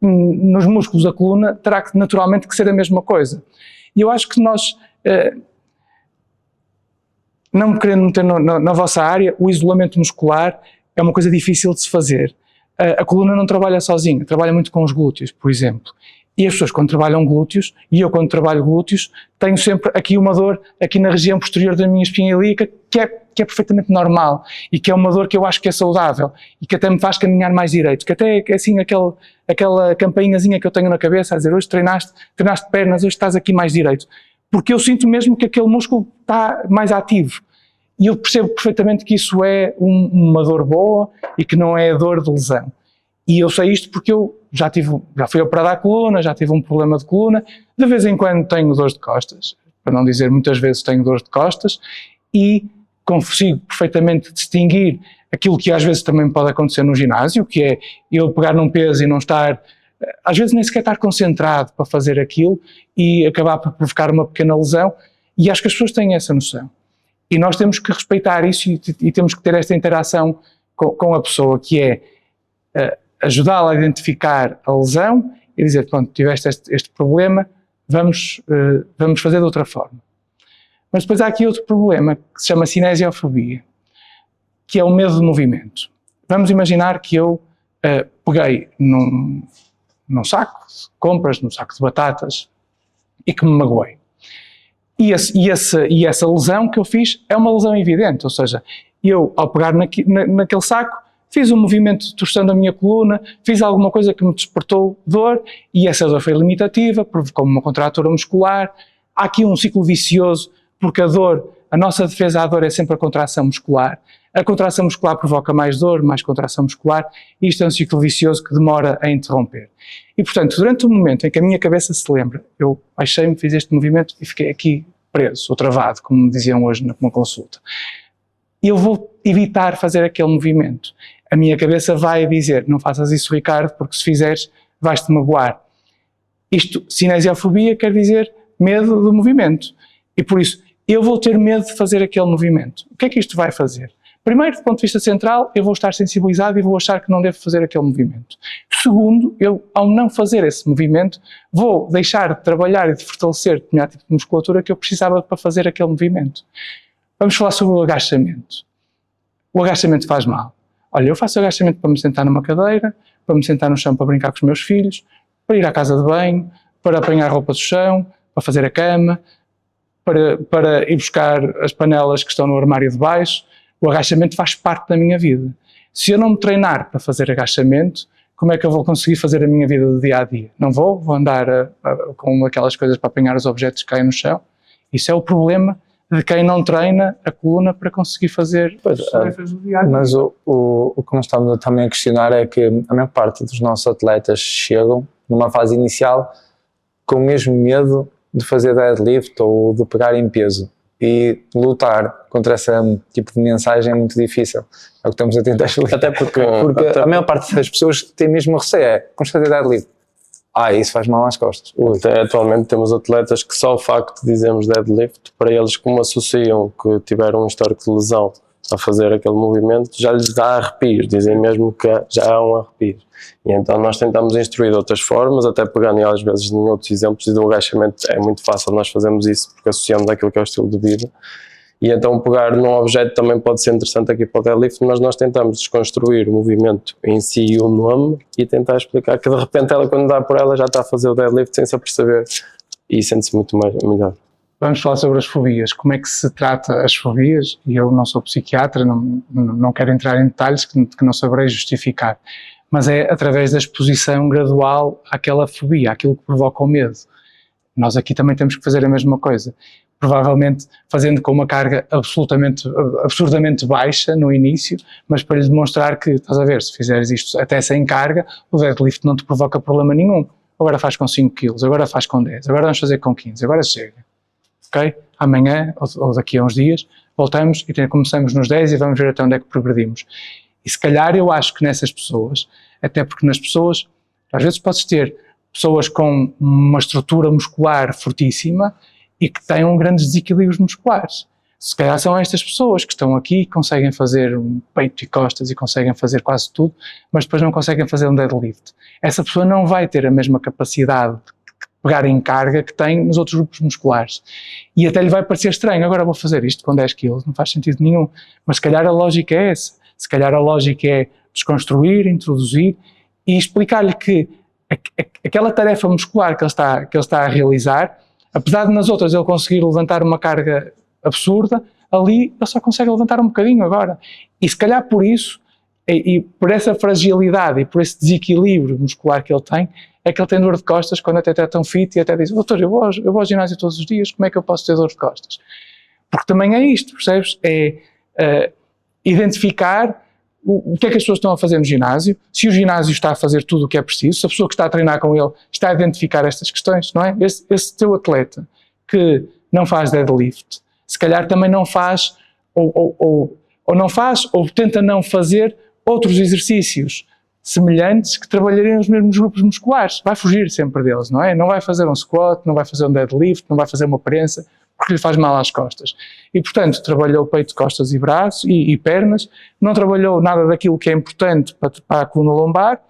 Nos músculos da coluna terá que naturalmente que ser a mesma coisa. E eu acho que nós, não me querendo meter na vossa área, o isolamento muscular é uma coisa difícil de se fazer. A coluna não trabalha sozinha, trabalha muito com os glúteos, por exemplo. E as pessoas quando trabalham glúteos, e eu quando trabalho glúteos, tenho sempre aqui uma dor aqui na região posterior da minha espinha ilíaca que é perfeitamente normal e que é uma dor que eu acho que é saudável e que até me faz caminhar mais direito, que até é assim aquela campainhazinha que eu tenho na cabeça a dizer: hoje treinaste pernas, hoje estás aqui mais direito, porque eu sinto mesmo que aquele músculo está mais ativo e eu percebo perfeitamente que isso é uma dor boa e que não é a dor de lesão. E eu sei isto porque eu já fui operado à coluna, já tive um problema de coluna, de vez em quando tenho dores de costas, para não dizer muitas vezes tenho dores de costas, e consigo perfeitamente distinguir aquilo que às vezes também pode acontecer no ginásio, que é eu pegar num peso e não estar, às vezes nem sequer estar concentrado para fazer aquilo e acabar por provocar uma pequena lesão, e acho que as pessoas têm essa noção. E nós temos que respeitar isso e temos que ter esta interação com a pessoa, que é ajudá-la a identificar a lesão e dizer: pronto, tiveste este problema, vamos fazer de outra forma. Mas depois há aqui outro problema que se chama cinesiofobia, que é o medo do movimento. Vamos imaginar que eu peguei num saco de compras, num saco de batatas, e que me magoei. E essa lesão que eu fiz é uma lesão evidente, ou seja, eu ao pegar naquele saco fiz um movimento de torção da minha coluna, fiz alguma coisa que me despertou dor e essa dor foi limitativa, provocou-me uma contratura muscular. Há aqui um ciclo vicioso, porque a nossa defesa à dor é sempre a contração muscular. A contração muscular provoca mais dor, mais contração muscular, e isto é um ciclo vicioso que demora a interromper. E portanto, durante o momento em que a minha cabeça se lembra, eu baixei-me, fiz este movimento e fiquei aqui preso, ou travado, como me diziam hoje numa consulta. Eu vou evitar fazer aquele movimento. A minha cabeça vai dizer: não faças isso, Ricardo, porque se fizeres vais-te magoar. Isto, cinesiofobia, quer dizer medo do movimento. E por isso, eu vou ter medo de fazer aquele movimento. O que é que isto vai fazer? Primeiro, do ponto de vista central, eu vou estar sensibilizado e vou achar que não devo fazer aquele movimento. Segundo, eu, ao não fazer esse movimento, vou deixar de trabalhar e de fortalecer determinado tipo de musculatura que eu precisava para fazer aquele movimento. Vamos falar sobre o agachamento. O agachamento faz mal. Olha, eu faço agachamento para me sentar numa cadeira, para me sentar no chão para brincar com os meus filhos, para ir à casa de banho, para apanhar roupa do chão, para fazer a cama, para ir buscar as panelas que estão no armário de baixo. O agachamento faz parte da minha vida. Se eu não me treinar para fazer agachamento, como é que eu vou conseguir fazer a minha vida do dia a dia? Não vou andar com aquelas coisas para apanhar os objetos que caem no chão. Isso é o problema de quem não treina a coluna para conseguir fazer as tarefas do dia a dia. Mas o que nós estamos também a questionar é que a maior parte dos nossos atletas chegam numa fase inicial com o mesmo medo de fazer deadlift ou de pegar em peso. E lutar contra esse tipo de mensagem é muito difícil. É o que estamos a tentar explicar. Até porque A maior parte das pessoas tem mesmo receio. Vamos fazer deadlift. Isso faz mal às costas. Até atualmente temos atletas que só o facto de dizermos deadlift, para eles, como associam que tiveram um histórico de lesão a fazer aquele movimento, já lhes dá arrepios, dizem mesmo que já há um arrepio. E então nós tentamos instruir de outras formas, até pegando às vezes em outros exemplos, e do agachamento é muito fácil, nós fazemos isso porque associamos àquilo que é o estilo de vida. E então pegar num objeto também pode ser interessante aqui para o deadlift, mas nós tentamos desconstruir o movimento em si e o nome e tentar explicar que de repente ela, quando dá por ela, já está a fazer o deadlift sem se aperceber e sente-se muito melhor. Vamos falar sobre as fobias. Como é que se trata as fobias? E eu não sou psiquiatra, não quero entrar em detalhes que não saberei justificar, mas é através da exposição gradual àquela fobia, àquilo que provoca o medo. Nós aqui também temos que fazer a mesma coisa. Provavelmente fazendo com uma carga absurdamente baixa no início, mas para lhe demonstrar que, estás a ver, se fizeres isto até sem carga, o deadlift não te provoca problema nenhum. Agora faz com 5 kg, agora faz com 10, agora vamos fazer com 15, agora chega. Ok? Amanhã ou daqui a uns dias voltamos e começamos nos 10 e vamos ver até onde é que progredimos. E se calhar eu acho que nessas pessoas, até porque nas pessoas, às vezes podes ter pessoas com uma estrutura muscular fortíssima e que têm grandes desequilíbrios musculares. Se calhar são estas pessoas que estão aqui e conseguem fazer peito e costas e conseguem fazer quase tudo, mas depois não conseguem fazer um deadlift. Essa pessoa não vai ter a mesma capacidade de pegar em carga que tem nos outros grupos musculares. E até lhe vai parecer estranho, agora vou fazer isto com 10 kg, não faz sentido nenhum. Mas se calhar a lógica é essa. Se calhar a lógica é desconstruir, introduzir e explicar-lhe que aquela tarefa muscular que ele está a realizar, apesar de nas outras ele conseguir levantar uma carga absurda, ali ele só consegue levantar um bocadinho agora. E se calhar por isso, e por essa fragilidade e por esse desequilíbrio muscular que ele tem, é que ele tem dor de costas quando até está tão fit e até diz: doutor, eu vou ao ginásio todos os dias, como é que eu posso ter dor de costas? Porque também é isto, percebes? É identificar o que é que as pessoas estão a fazer no ginásio, se o ginásio está a fazer tudo o que é preciso, se a pessoa que está a treinar com ele está a identificar estas questões, não é? Esse teu atleta que não faz deadlift, se calhar também não faz, ou não faz, ou tenta não fazer outros exercícios semelhantes que trabalhariam os mesmos grupos musculares. Vai fugir sempre deles, não é? Não vai fazer um squat, não vai fazer um deadlift, não vai fazer uma prensa, porque lhe faz mal às costas. E, portanto, trabalhou peito, costas e braços e pernas, não trabalhou nada daquilo que é importante para a coluna lombar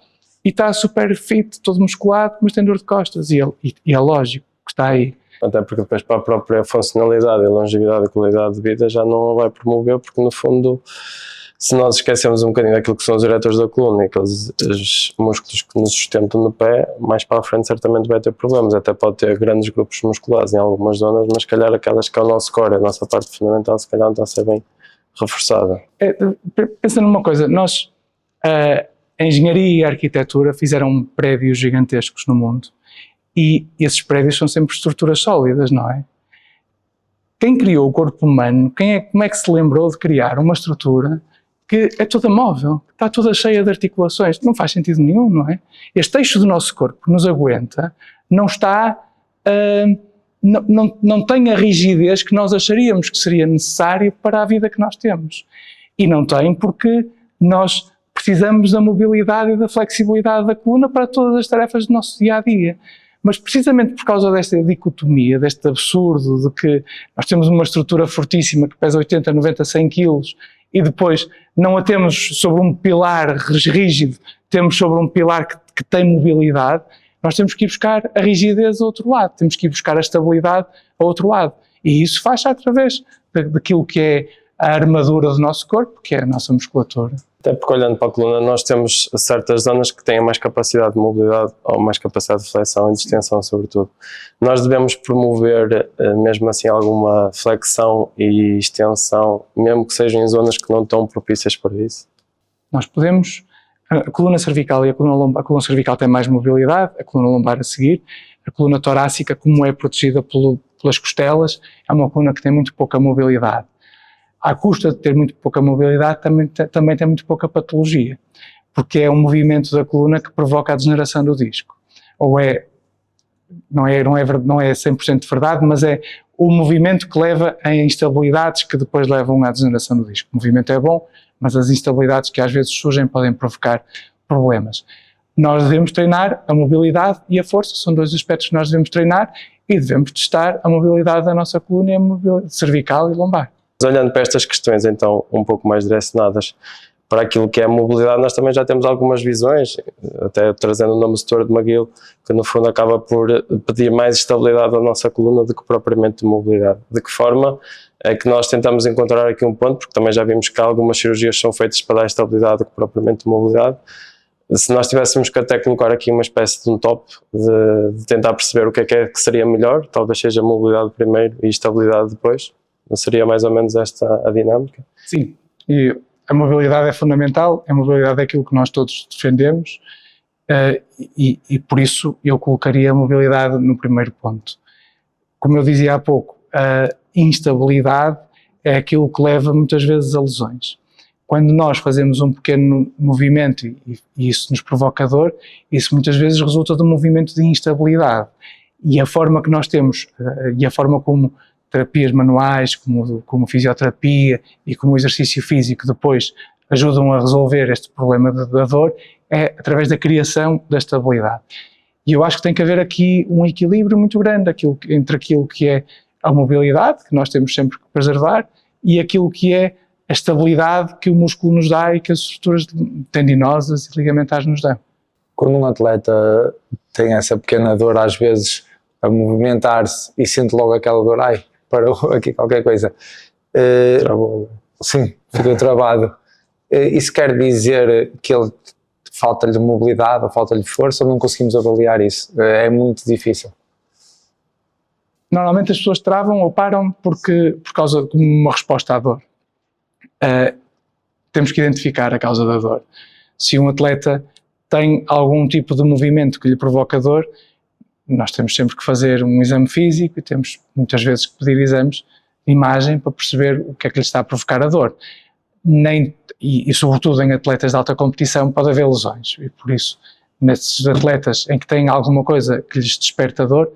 e está super fit, todo musculado, mas tem dor de costas. E é lógico que está aí. Até porque depois para a própria funcionalidade e longevidade e qualidade de vida já não a vai promover, porque no fundo, se nós esquecemos um bocadinho daquilo que são os eretores da coluna e aqueles os músculos que nos sustentam no pé, mais para a frente certamente vai ter problemas, até pode ter grandes grupos musculares em algumas zonas, mas se calhar aquelas que é o nosso core, a nossa parte fundamental, se calhar não está a ser bem reforçada. Pensa numa coisa, nós, a engenharia e a arquitetura fizeram prédios gigantescos no mundo e esses prédios são sempre estruturas sólidas, não é? Quem criou o corpo humano, como é que se lembrou de criar uma estrutura que é toda móvel, que está toda cheia de articulações? Não faz sentido nenhum, não é? Este eixo do nosso corpo que nos aguenta não está, não tem a rigidez que nós acharíamos que seria necessário para a vida que nós temos. E não tem porque nós precisamos da mobilidade e da flexibilidade da coluna para todas as tarefas do nosso dia-a-dia. Mas precisamente por causa desta dicotomia, deste absurdo de que nós temos uma estrutura fortíssima que pesa 80, 90, 100 quilos e depois não a temos sobre um pilar rígido, temos sobre um pilar que tem mobilidade, nós temos que ir buscar a rigidez ao outro lado, temos que ir buscar a estabilidade ao outro lado. E isso faz através daquilo que é a armadura do nosso corpo, que é a nossa musculatura. Até porque olhando para a coluna nós temos certas zonas que têm mais capacidade de mobilidade ou mais capacidade de flexão e de extensão sobretudo. Nós devemos promover mesmo assim alguma flexão e extensão, mesmo que sejam em zonas que não estão propícias para isso? Nós podemos, a coluna cervical e a coluna lombar, a coluna cervical tem mais mobilidade, a coluna lombar a seguir, a coluna torácica, como é protegida pelo pelas costelas, é uma coluna que tem muito pouca mobilidade. À custa de ter muito pouca mobilidade, também tem muito pouca patologia, porque é um movimento da coluna que provoca a degeneração do disco. Ou não é 100% verdade, mas é o movimento que leva a instabilidades que depois levam à degeneração do disco. O movimento é bom, mas as instabilidades que às vezes surgem podem provocar problemas. Nós devemos treinar a mobilidade e a força, são dois aspectos que nós devemos treinar, e devemos testar a mobilidade da nossa coluna e a mobilidade cervical e lombar. Olhando para estas questões, então, um pouco mais direcionadas para aquilo que é a mobilidade, nós também já temos algumas visões, até trazendo o nome Stuart McGill, que no fundo acaba por pedir mais estabilidade à nossa coluna do que propriamente mobilidade. De que forma é que nós tentamos encontrar aqui um ponto, porque também já vimos que algumas cirurgias são feitas para dar estabilidade do que propriamente mobilidade. Se nós tivéssemos que até colocar aqui uma espécie de um top, de tentar perceber o que é que seria melhor, talvez seja mobilidade primeiro e estabilidade depois, não seria mais ou menos esta a dinâmica? Sim, e a mobilidade é fundamental, a mobilidade é aquilo que nós todos defendemos, e por isso eu colocaria a mobilidade no primeiro ponto. Como eu dizia há pouco, a instabilidade é aquilo que leva muitas vezes a lesões. Quando nós fazemos um pequeno movimento e isso nos provoca dor, isso muitas vezes resulta de um movimento de instabilidade. E a forma que nós temos, e a forma como terapias manuais, como fisioterapia e como exercício físico depois ajudam a resolver este problema da dor, é através da criação da estabilidade. E eu acho que tem que haver aqui um equilíbrio muito grande entre aquilo que é a mobilidade, que nós temos sempre que preservar, e aquilo que é a estabilidade que o músculo nos dá e que as estruturas tendinosas e ligamentares nos dão. Quando um atleta tem essa pequena dor, às vezes, a movimentar-se e sente logo aquela dor, parou aqui qualquer coisa. Travou. Sim, ficou travado. Isso quer dizer que ele falta-lhe mobilidade ou falta-lhe força, ou não conseguimos avaliar isso? É muito difícil. Normalmente as pessoas travam ou param por causa de uma resposta à dor. Temos que identificar a causa da dor. Se um atleta tem algum tipo de movimento que lhe provoca dor, nós temos sempre que fazer um exame físico e temos muitas vezes que pedir exames de imagem para perceber o que é que lhe está a provocar a dor. E sobretudo em atletas de alta competição pode haver lesões, e por isso nesses atletas em que têm alguma coisa que lhes desperta dor,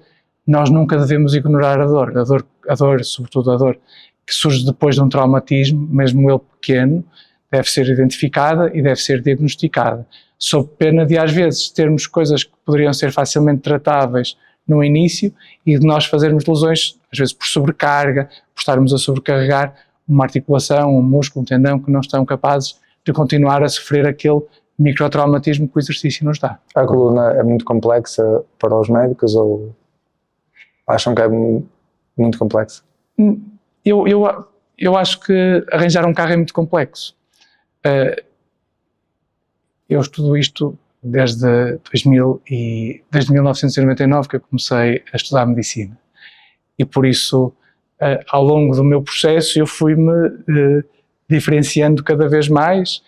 nós nunca devemos ignorar a dor, sobretudo a dor que surge depois de um traumatismo, mesmo ele pequeno, deve ser identificada e deve ser diagnosticada, sob pena de às vezes termos coisas que poderiam ser facilmente tratáveis no início e de nós fazermos lesões, às vezes por sobrecarga, por estarmos a sobrecarregar uma articulação, um músculo, um tendão, que não estão capazes de continuar a sofrer aquele microtraumatismo que o exercício nos dá. A coluna é muito complexa para os médicos ou acham que é muito complexa? Eu acho que arranjar um carro é muito complexo. Eu estudo isto desde 1999 que eu comecei a estudar medicina, e por isso ao longo do meu processo eu fui-me diferenciando cada vez mais,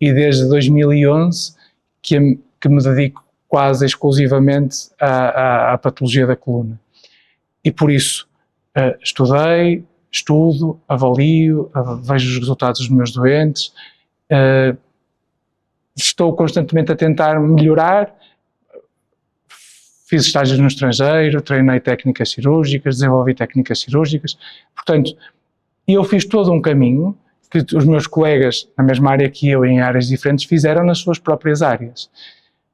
e desde 2011 que me dedico quase exclusivamente à patologia da coluna, e por isso estudo, avalio, vejo os resultados dos meus doentes, estou constantemente a tentar melhorar. Fiz estágios no estrangeiro, treinei técnicas cirúrgicas, desenvolvi técnicas cirúrgicas. Portanto, eu fiz todo um caminho que os meus colegas na mesma área que eu, em áreas diferentes, fizeram nas suas próprias áreas.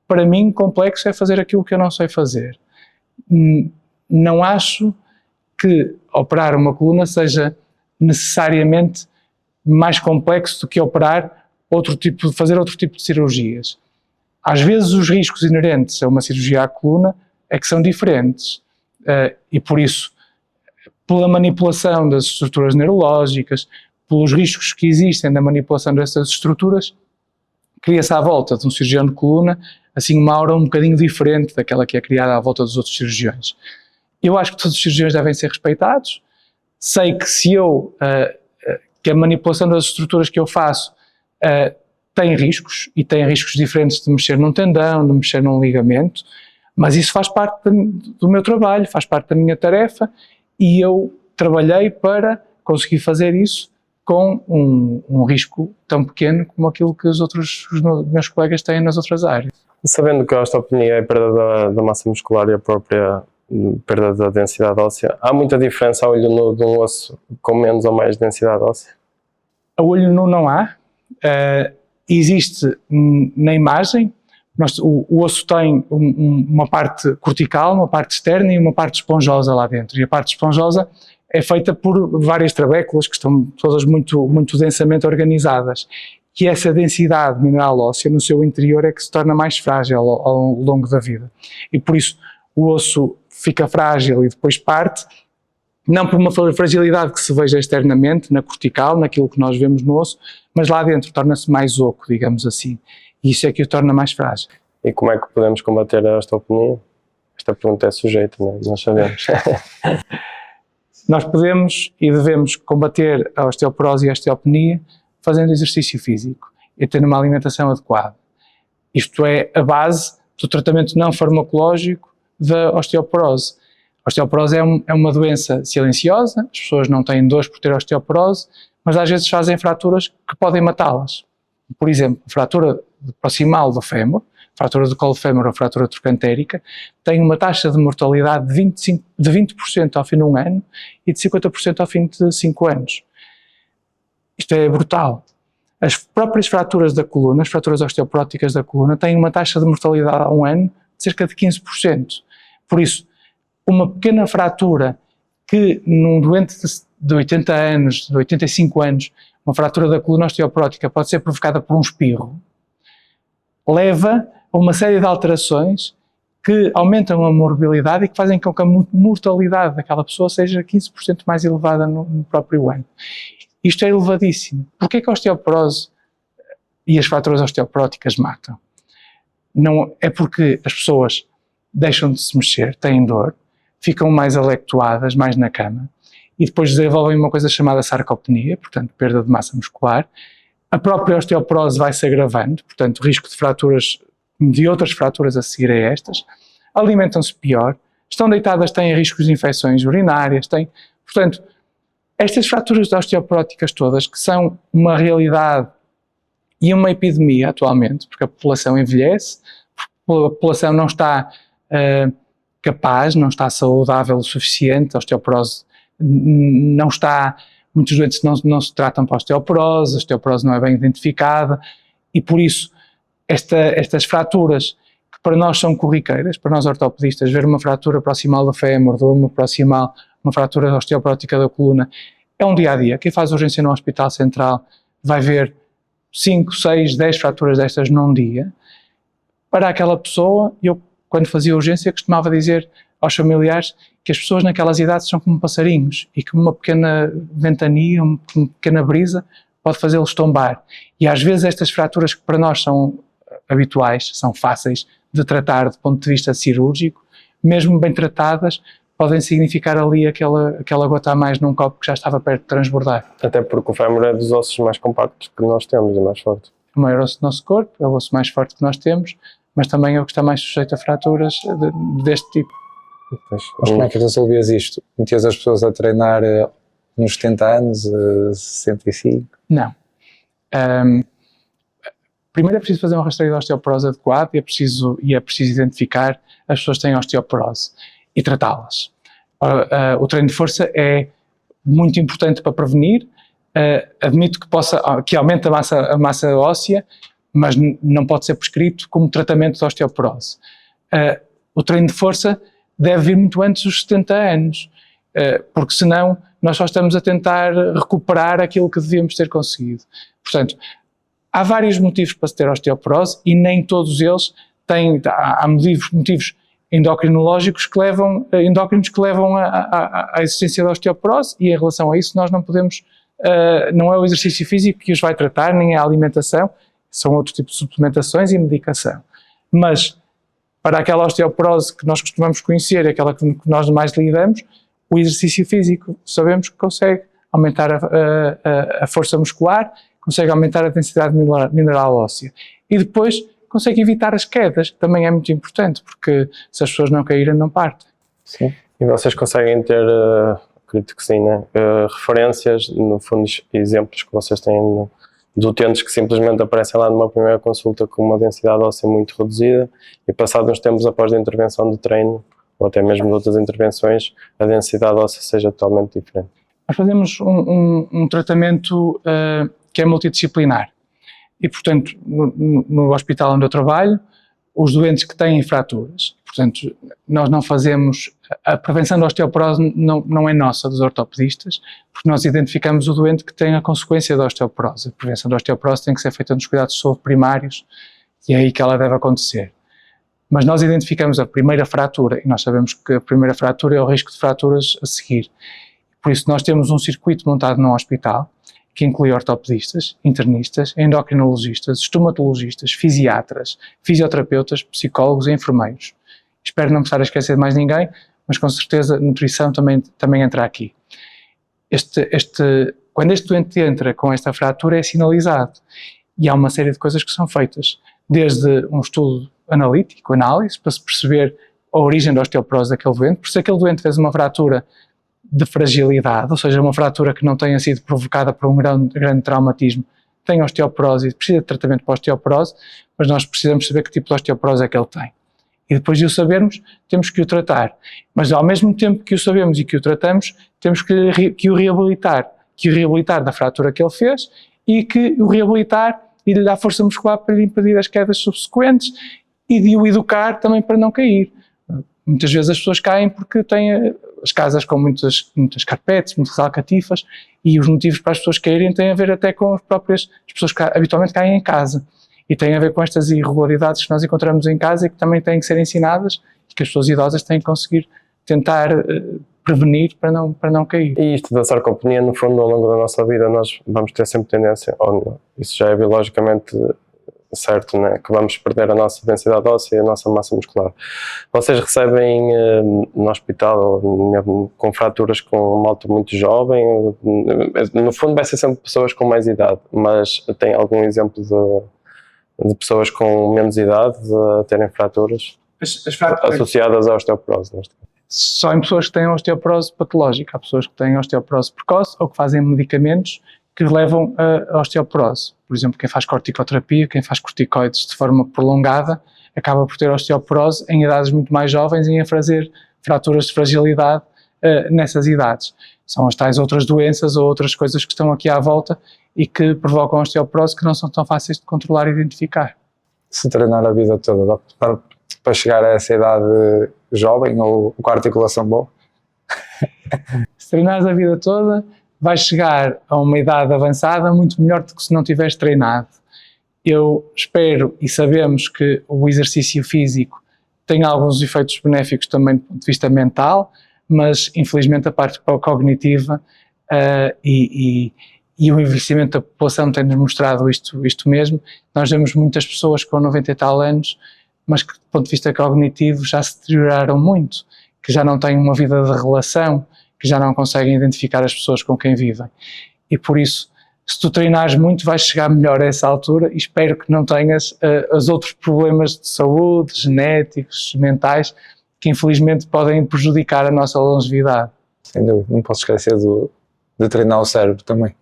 Para mim, complexo é fazer aquilo que eu não sei fazer. Não acho que operar uma coluna seja necessariamente mais complexo do que fazer outro tipo de cirurgias. Às vezes os riscos inerentes a uma cirurgia à coluna é que são diferentes, e por isso, pela manipulação das estruturas neurológicas, pelos riscos que existem na manipulação dessas estruturas, cria-se à volta de um cirurgião de coluna assim uma aura um bocadinho diferente daquela que é criada à volta dos outros cirurgiões. Eu acho que todos os cirurgiões devem ser respeitados. Sei que que a manipulação das estruturas que eu faço tem riscos, e tem riscos diferentes de mexer num tendão, de mexer num ligamento, mas isso faz parte do meu trabalho, faz parte da minha tarefa, e eu trabalhei para conseguir fazer isso com um risco tão pequeno como aquilo que os meus colegas têm nas outras áreas. Sabendo que a osteopenia é a perda da massa muscular e a própria perda da densidade óssea, há muita diferença a olho nu de um osso com menos ou mais densidade óssea? A olho nu não há. Existe na imagem, o osso tem uma parte cortical, uma parte externa e uma parte esponjosa lá dentro. E a parte esponjosa é feita por várias trabéculas que estão todas muito, muito densamente organizadas. Que essa densidade mineral óssea no seu interior é que se torna mais frágil ao longo da vida. E por isso o osso fica frágil e depois parte, não por uma fragilidade que se veja externamente, na cortical, naquilo que nós vemos no osso, mas lá dentro torna-se mais oco, digamos assim. E isso é que o torna mais frágil. E como é que podemos combater a osteopenia? Esta pergunta é sujeita, não é? Nós sabemos. Nós podemos e devemos combater a osteoporose e a osteopenia fazendo exercício físico e tendo uma alimentação adequada. Isto é a base do tratamento não farmacológico da osteoporose. A osteoporose é uma doença silenciosa, as pessoas não têm dores por ter osteoporose, mas às vezes fazem fraturas que podem matá-las. Por exemplo, fratura proximal do fémur, fratura do colo fémur ou fratura trocantérica, tem uma taxa de mortalidade de 20% ao fim de um ano e de 50% ao fim de 5 anos. Isto é brutal. As próprias fraturas da coluna, as fraturas osteoporóticas da coluna, têm uma taxa de mortalidade a um ano de cerca de 15%. Por isso, uma pequena fratura que num doente de 80 anos, de 85 anos, uma fratura da coluna osteoporótica pode ser provocada por um espirro, leva a uma série de alterações que aumentam a morbilidade e que fazem com que a mortalidade daquela pessoa seja 15% mais elevada no próprio ano. Isto é elevadíssimo. Porquê que a osteoporose e as fraturas osteoporóticas matam? Não é porque as pessoas deixam de se mexer, têm dor, ficam mais alectoadas, mais na cama, e depois desenvolvem uma coisa chamada sarcopenia, portanto, perda de massa muscular. A própria osteoporose vai se agravando, portanto, risco de fraturas, de outras fraturas a seguir a estas. Alimentam-se pior, estão deitadas, têm riscos de infecções urinárias, portanto, estas fraturas osteoporóticas todas, que são uma realidade e uma epidemia atualmente, porque a população envelhece, a população não está capaz, não está saudável o suficiente, a osteoporose não está, muitos doentes não se tratam para a osteoporose não é bem identificada e por isso estas fraturas que para nós são corriqueiras, para nós ortopedistas, ver uma fratura proximal do fémur, uma fratura osteoporótica da coluna, é um dia-a-dia. Quem faz urgência no Hospital Central vai ver 5, 6, 10 fraturas destas num dia. Para aquela pessoa, eu, quando fazia urgência, costumava dizer aos familiares que as pessoas naquelas idades são como passarinhos e que uma pequena ventania, uma pequena brisa pode fazê-los tombar. E às vezes estas fraturas que para nós são habituais, são fáceis de tratar do ponto de vista cirúrgico, mesmo bem tratadas, podem significar ali aquela gota a mais num copo que já estava perto de transbordar. Até porque o fémur é dos ossos mais compactos que nós temos e mais forte. O maior osso do nosso corpo, é o osso mais forte que nós temos, mas também é o que está mais sujeito a fraturas deste tipo. Mas como é que resolvias isto? Metias as pessoas a treinar nos 70 anos, 65? Não. Primeiro é preciso fazer um rastreio de osteoporose adequado e é preciso identificar as pessoas que têm osteoporose e tratá-las. O treino de força é muito importante para prevenir, admito que aumenta a massa óssea, mas não pode ser prescrito como tratamento de osteoporose. O treino de força deve vir muito antes dos 70 anos, porque senão nós só estamos a tentar recuperar aquilo que devíamos ter conseguido. Portanto, há vários motivos para se ter osteoporose e nem todos eles têm, há motivos endocrinológicos endócrinos que levam à existência da osteoporose e em relação a isso nós não podemos, não é o exercício físico que os vai tratar, nem a alimentação, são outros tipos de suplementações e medicação. Mas para aquela osteoporose que nós costumamos conhecer, aquela que nós mais lidamos, o exercício físico sabemos que consegue aumentar a força muscular, consegue aumentar a densidade mineral óssea e depois consegue evitar as quedas, que também é muito importante, porque se as pessoas não caírem, não partem. Sim. E vocês conseguem ter, acredito que sim, né? Referências, no fundo, exemplos que vocês têm de utentes que simplesmente aparecem lá numa primeira consulta com uma densidade óssea muito reduzida e passados uns tempos após a intervenção de treino ou até mesmo de outras intervenções, a densidade óssea seja totalmente diferente. Nós fazemos um tratamento que é multidisciplinar e, portanto, no hospital onde eu trabalho, os doentes que têm fraturas, portanto, nós não fazemos, a prevenção da osteoporose não é nossa, dos ortopedistas, porque nós identificamos o doente que tem a consequência da osteoporose. A prevenção da osteoporose tem que ser feita nos cuidados de saúde primários e é aí que ela deve acontecer. Mas nós identificamos a primeira fratura e nós sabemos que a primeira fratura é o risco de fraturas a seguir. Por isso nós temos um circuito montado num hospital que inclui ortopedistas, internistas, endocrinologistas, estomatologistas, fisiatras, fisioterapeutas, psicólogos e enfermeiros. Espero não me estar a esquecer de mais ninguém, mas com certeza nutrição também entra aqui. Quando este doente entra com esta fratura é sinalizado e há uma série de coisas que são feitas, desde um estudo analítico, análise, para se perceber a origem da osteoporose daquele doente, por se aquele doente fez uma fratura de fragilidade, ou seja, uma fratura que não tenha sido provocada por um grande traumatismo, tem osteoporose e precisa de tratamento para osteoporose, mas nós precisamos saber que tipo de osteoporose é que ele tem. E depois de o sabermos, temos que o tratar. Mas ao mesmo tempo que o sabemos e que o tratamos, temos que o reabilitar da fratura que ele fez e que o reabilitar e lhe dar força muscular para lhe impedir as quedas subsequentes e de o educar também para não cair. Muitas vezes as pessoas caem porque têm as casas com muitas carpetes, muitas alcatifas, e os motivos para as pessoas caírem têm a ver até com as pessoas que habitualmente caem em casa. E têm a ver com estas irregularidades que nós encontramos em casa e que também têm que ser ensinadas e que as pessoas idosas têm que conseguir tentar prevenir para não cair. E isto da sarcopenia, no fundo, ao longo da nossa vida, nós vamos ter sempre tendência, isso já é biologicamente certo, né? Que vamos perder a nossa densidade óssea e a nossa massa muscular. Vocês recebem no hospital, ou mesmo com fraturas com um malto muito jovem? No fundo vai ser sempre pessoas com mais idade, mas tem algum exemplo de pessoas com menos idade a terem fraturas associadas à osteoporose? Só em pessoas que têm osteoporose patológica. Há pessoas que têm osteoporose precoce ou que fazem medicamentos que levam a osteoporose. Por exemplo, quem faz corticoterapia, quem faz corticoides de forma prolongada, acaba por ter osteoporose em idades muito mais jovens e a fazer fraturas de fragilidade nessas idades. São as tais outras doenças ou outras coisas que estão aqui à volta e que provocam osteoporose que não são tão fáceis de controlar e identificar. Se treinar a vida toda, dá para chegar a essa idade jovem ou com a articulação boa? Se treinares a vida toda, vais chegar a uma idade avançada muito melhor do que se não tiveres treinado. Eu espero e sabemos que o exercício físico tem alguns efeitos benéficos também do ponto de vista mental, mas infelizmente a parte cognitiva e o envelhecimento da população tem-nos mostrado isto mesmo. Nós vemos muitas pessoas com 90 e tal anos, mas que do ponto de vista cognitivo já se deterioraram muito, que já não têm uma vida de relação, que já não conseguem identificar as pessoas com quem vivem. E por isso, se tu treinares muito, vais chegar melhor a essa altura e espero que não tenhas os outros problemas de saúde, genéticos, mentais, que infelizmente podem prejudicar a nossa longevidade. Sem dúvida, não posso esquecer de treinar o cérebro também.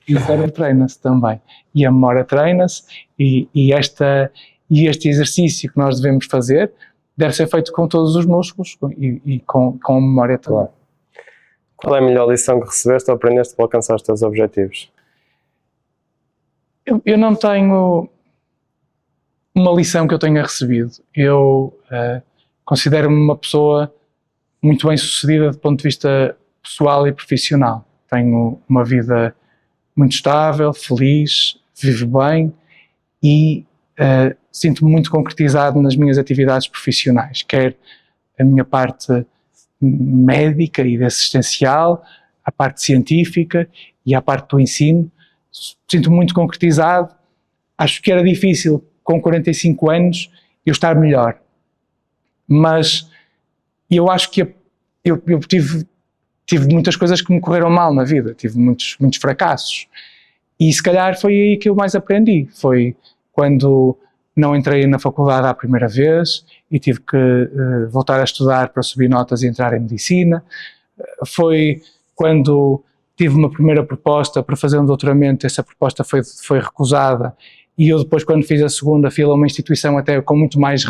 E o cérebro treina-se também. E a memória treina-se e este exercício que nós devemos fazer deve ser feito com todos os músculos e com a memória também. Claro. Qual é a melhor lição que recebeste ou aprendeste para alcançar os teus objetivos? Eu não tenho uma lição que eu tenha recebido. Eu considero-me uma pessoa muito bem sucedida do ponto de vista pessoal e profissional. Tenho uma vida muito estável, feliz, vivo bem e sinto-me muito concretizado nas minhas atividades profissionais, quer a minha parte médica e assistencial, a parte científica e a parte do ensino. Sinto-me muito concretizado. Acho que era difícil, com 45 anos, eu estar melhor. Mas eu acho que eu tive muitas coisas que me correram mal na vida, tive muitos fracassos. E se calhar foi aí que eu mais aprendi. Foi quando não entrei na faculdade à primeira vez e tive que voltar a estudar para subir notas e entrar em medicina. Foi quando tive uma primeira proposta para fazer um doutoramento, essa proposta foi recusada, e eu depois, quando fiz a segunda, fui a uma instituição até com muito mais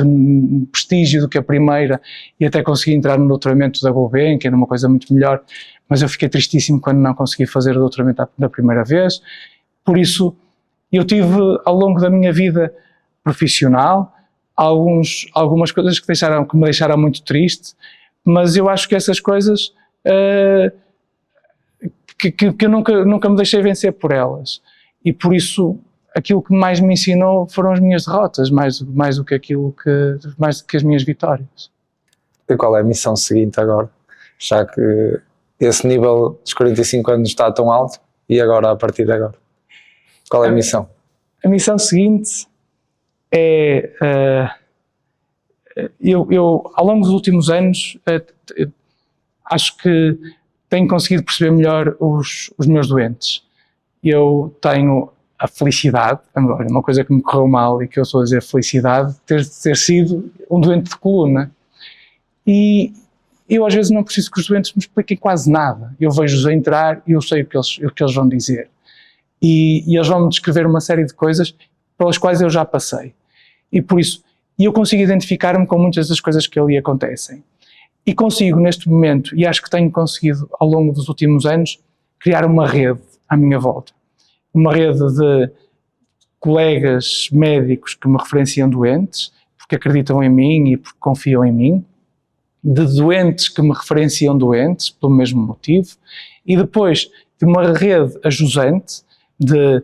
prestígio do que a primeira, e até consegui entrar no doutoramento da Gulbenkian, que era uma coisa muito melhor, mas eu fiquei tristíssimo quando não consegui fazer o doutoramento da primeira vez. Por isso, eu tive, ao longo da minha vida profissional, algumas coisas que me deixaram muito triste, mas eu acho que essas coisas que eu nunca me deixei vencer por elas, e por isso aquilo que mais me ensinou foram as minhas derrotas, mais do que as minhas vitórias. E qual é a missão seguinte agora? Já que esse nível dos 45 anos está tão alto, e agora, a partir de agora? Qual é a missão? A missão seguinte é... Eu, ao longo dos últimos anos, acho que tenho conseguido perceber melhor os meus doentes. Eu tenho a felicidade, uma coisa que me correu mal e que eu estou a dizer felicidade, de ter sido um doente de coluna. E eu às vezes não preciso que os doentes me expliquem quase nada. Eu vejo-os entrar e eu sei o que eles vão dizer. E eles vão-me descrever uma série de coisas pelas quais eu já passei. E por isso, eu consigo identificar-me com muitas das coisas que ali acontecem. E consigo, neste momento, e acho que tenho conseguido ao longo dos últimos anos, criar uma rede à minha volta. Uma rede de colegas médicos que me referenciam doentes, porque acreditam em mim e porque confiam em mim, de doentes que me referenciam doentes, pelo mesmo motivo, e depois de uma rede ajusante de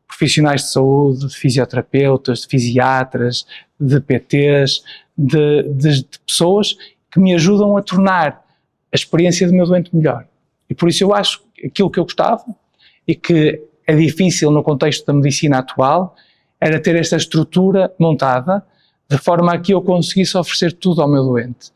profissionais de saúde, de fisioterapeutas, de fisiatras, de PTs, de pessoas que me ajudam a tornar a experiência do meu doente melhor. E por isso eu acho que aquilo que eu gostava, e que é difícil no contexto da medicina atual, era ter esta estrutura montada de forma a que eu conseguisse oferecer tudo ao meu doente.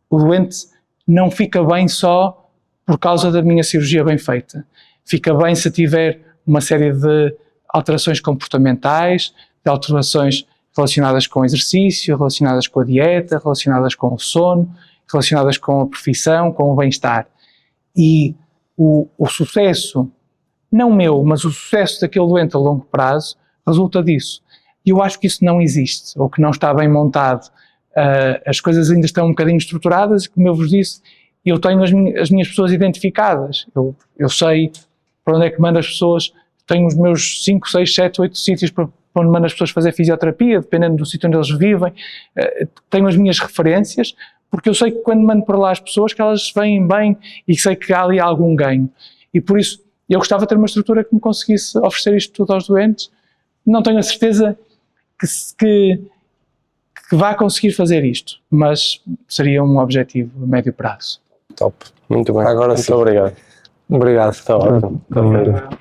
O doente não fica bem só por causa da minha cirurgia bem feita. Fica bem se tiver uma série de alterações comportamentais, de alterações relacionadas com o exercício, relacionadas com a dieta, relacionadas com o sono, relacionadas com a profissão, com o bem-estar. E o sucesso, não meu, mas o sucesso daquele doente a longo prazo, resulta disso. E eu acho que isso não existe, ou que não está bem montado. As coisas ainda estão um bocadinho estruturadas, e como eu vos disse, eu tenho as minhas pessoas identificadas. Eu sei para onde é que mando as pessoas, tenho os meus 5, 6, 7, 8 sítios para onde mando as pessoas fazer fisioterapia, dependendo do sítio onde eles vivem. Tenho as minhas referências, porque eu sei que quando mando para lá as pessoas, que elas vêm bem e sei que há ali algum ganho. E por isso, eu gostava de ter uma estrutura que me conseguisse oferecer isto tudo aos doentes. Não tenho a certeza que vá conseguir fazer isto, mas seria um objetivo a médio prazo. Top. Muito bem. Agora muito sim. obrigado. Obrigado. Está ótimo. Está bem.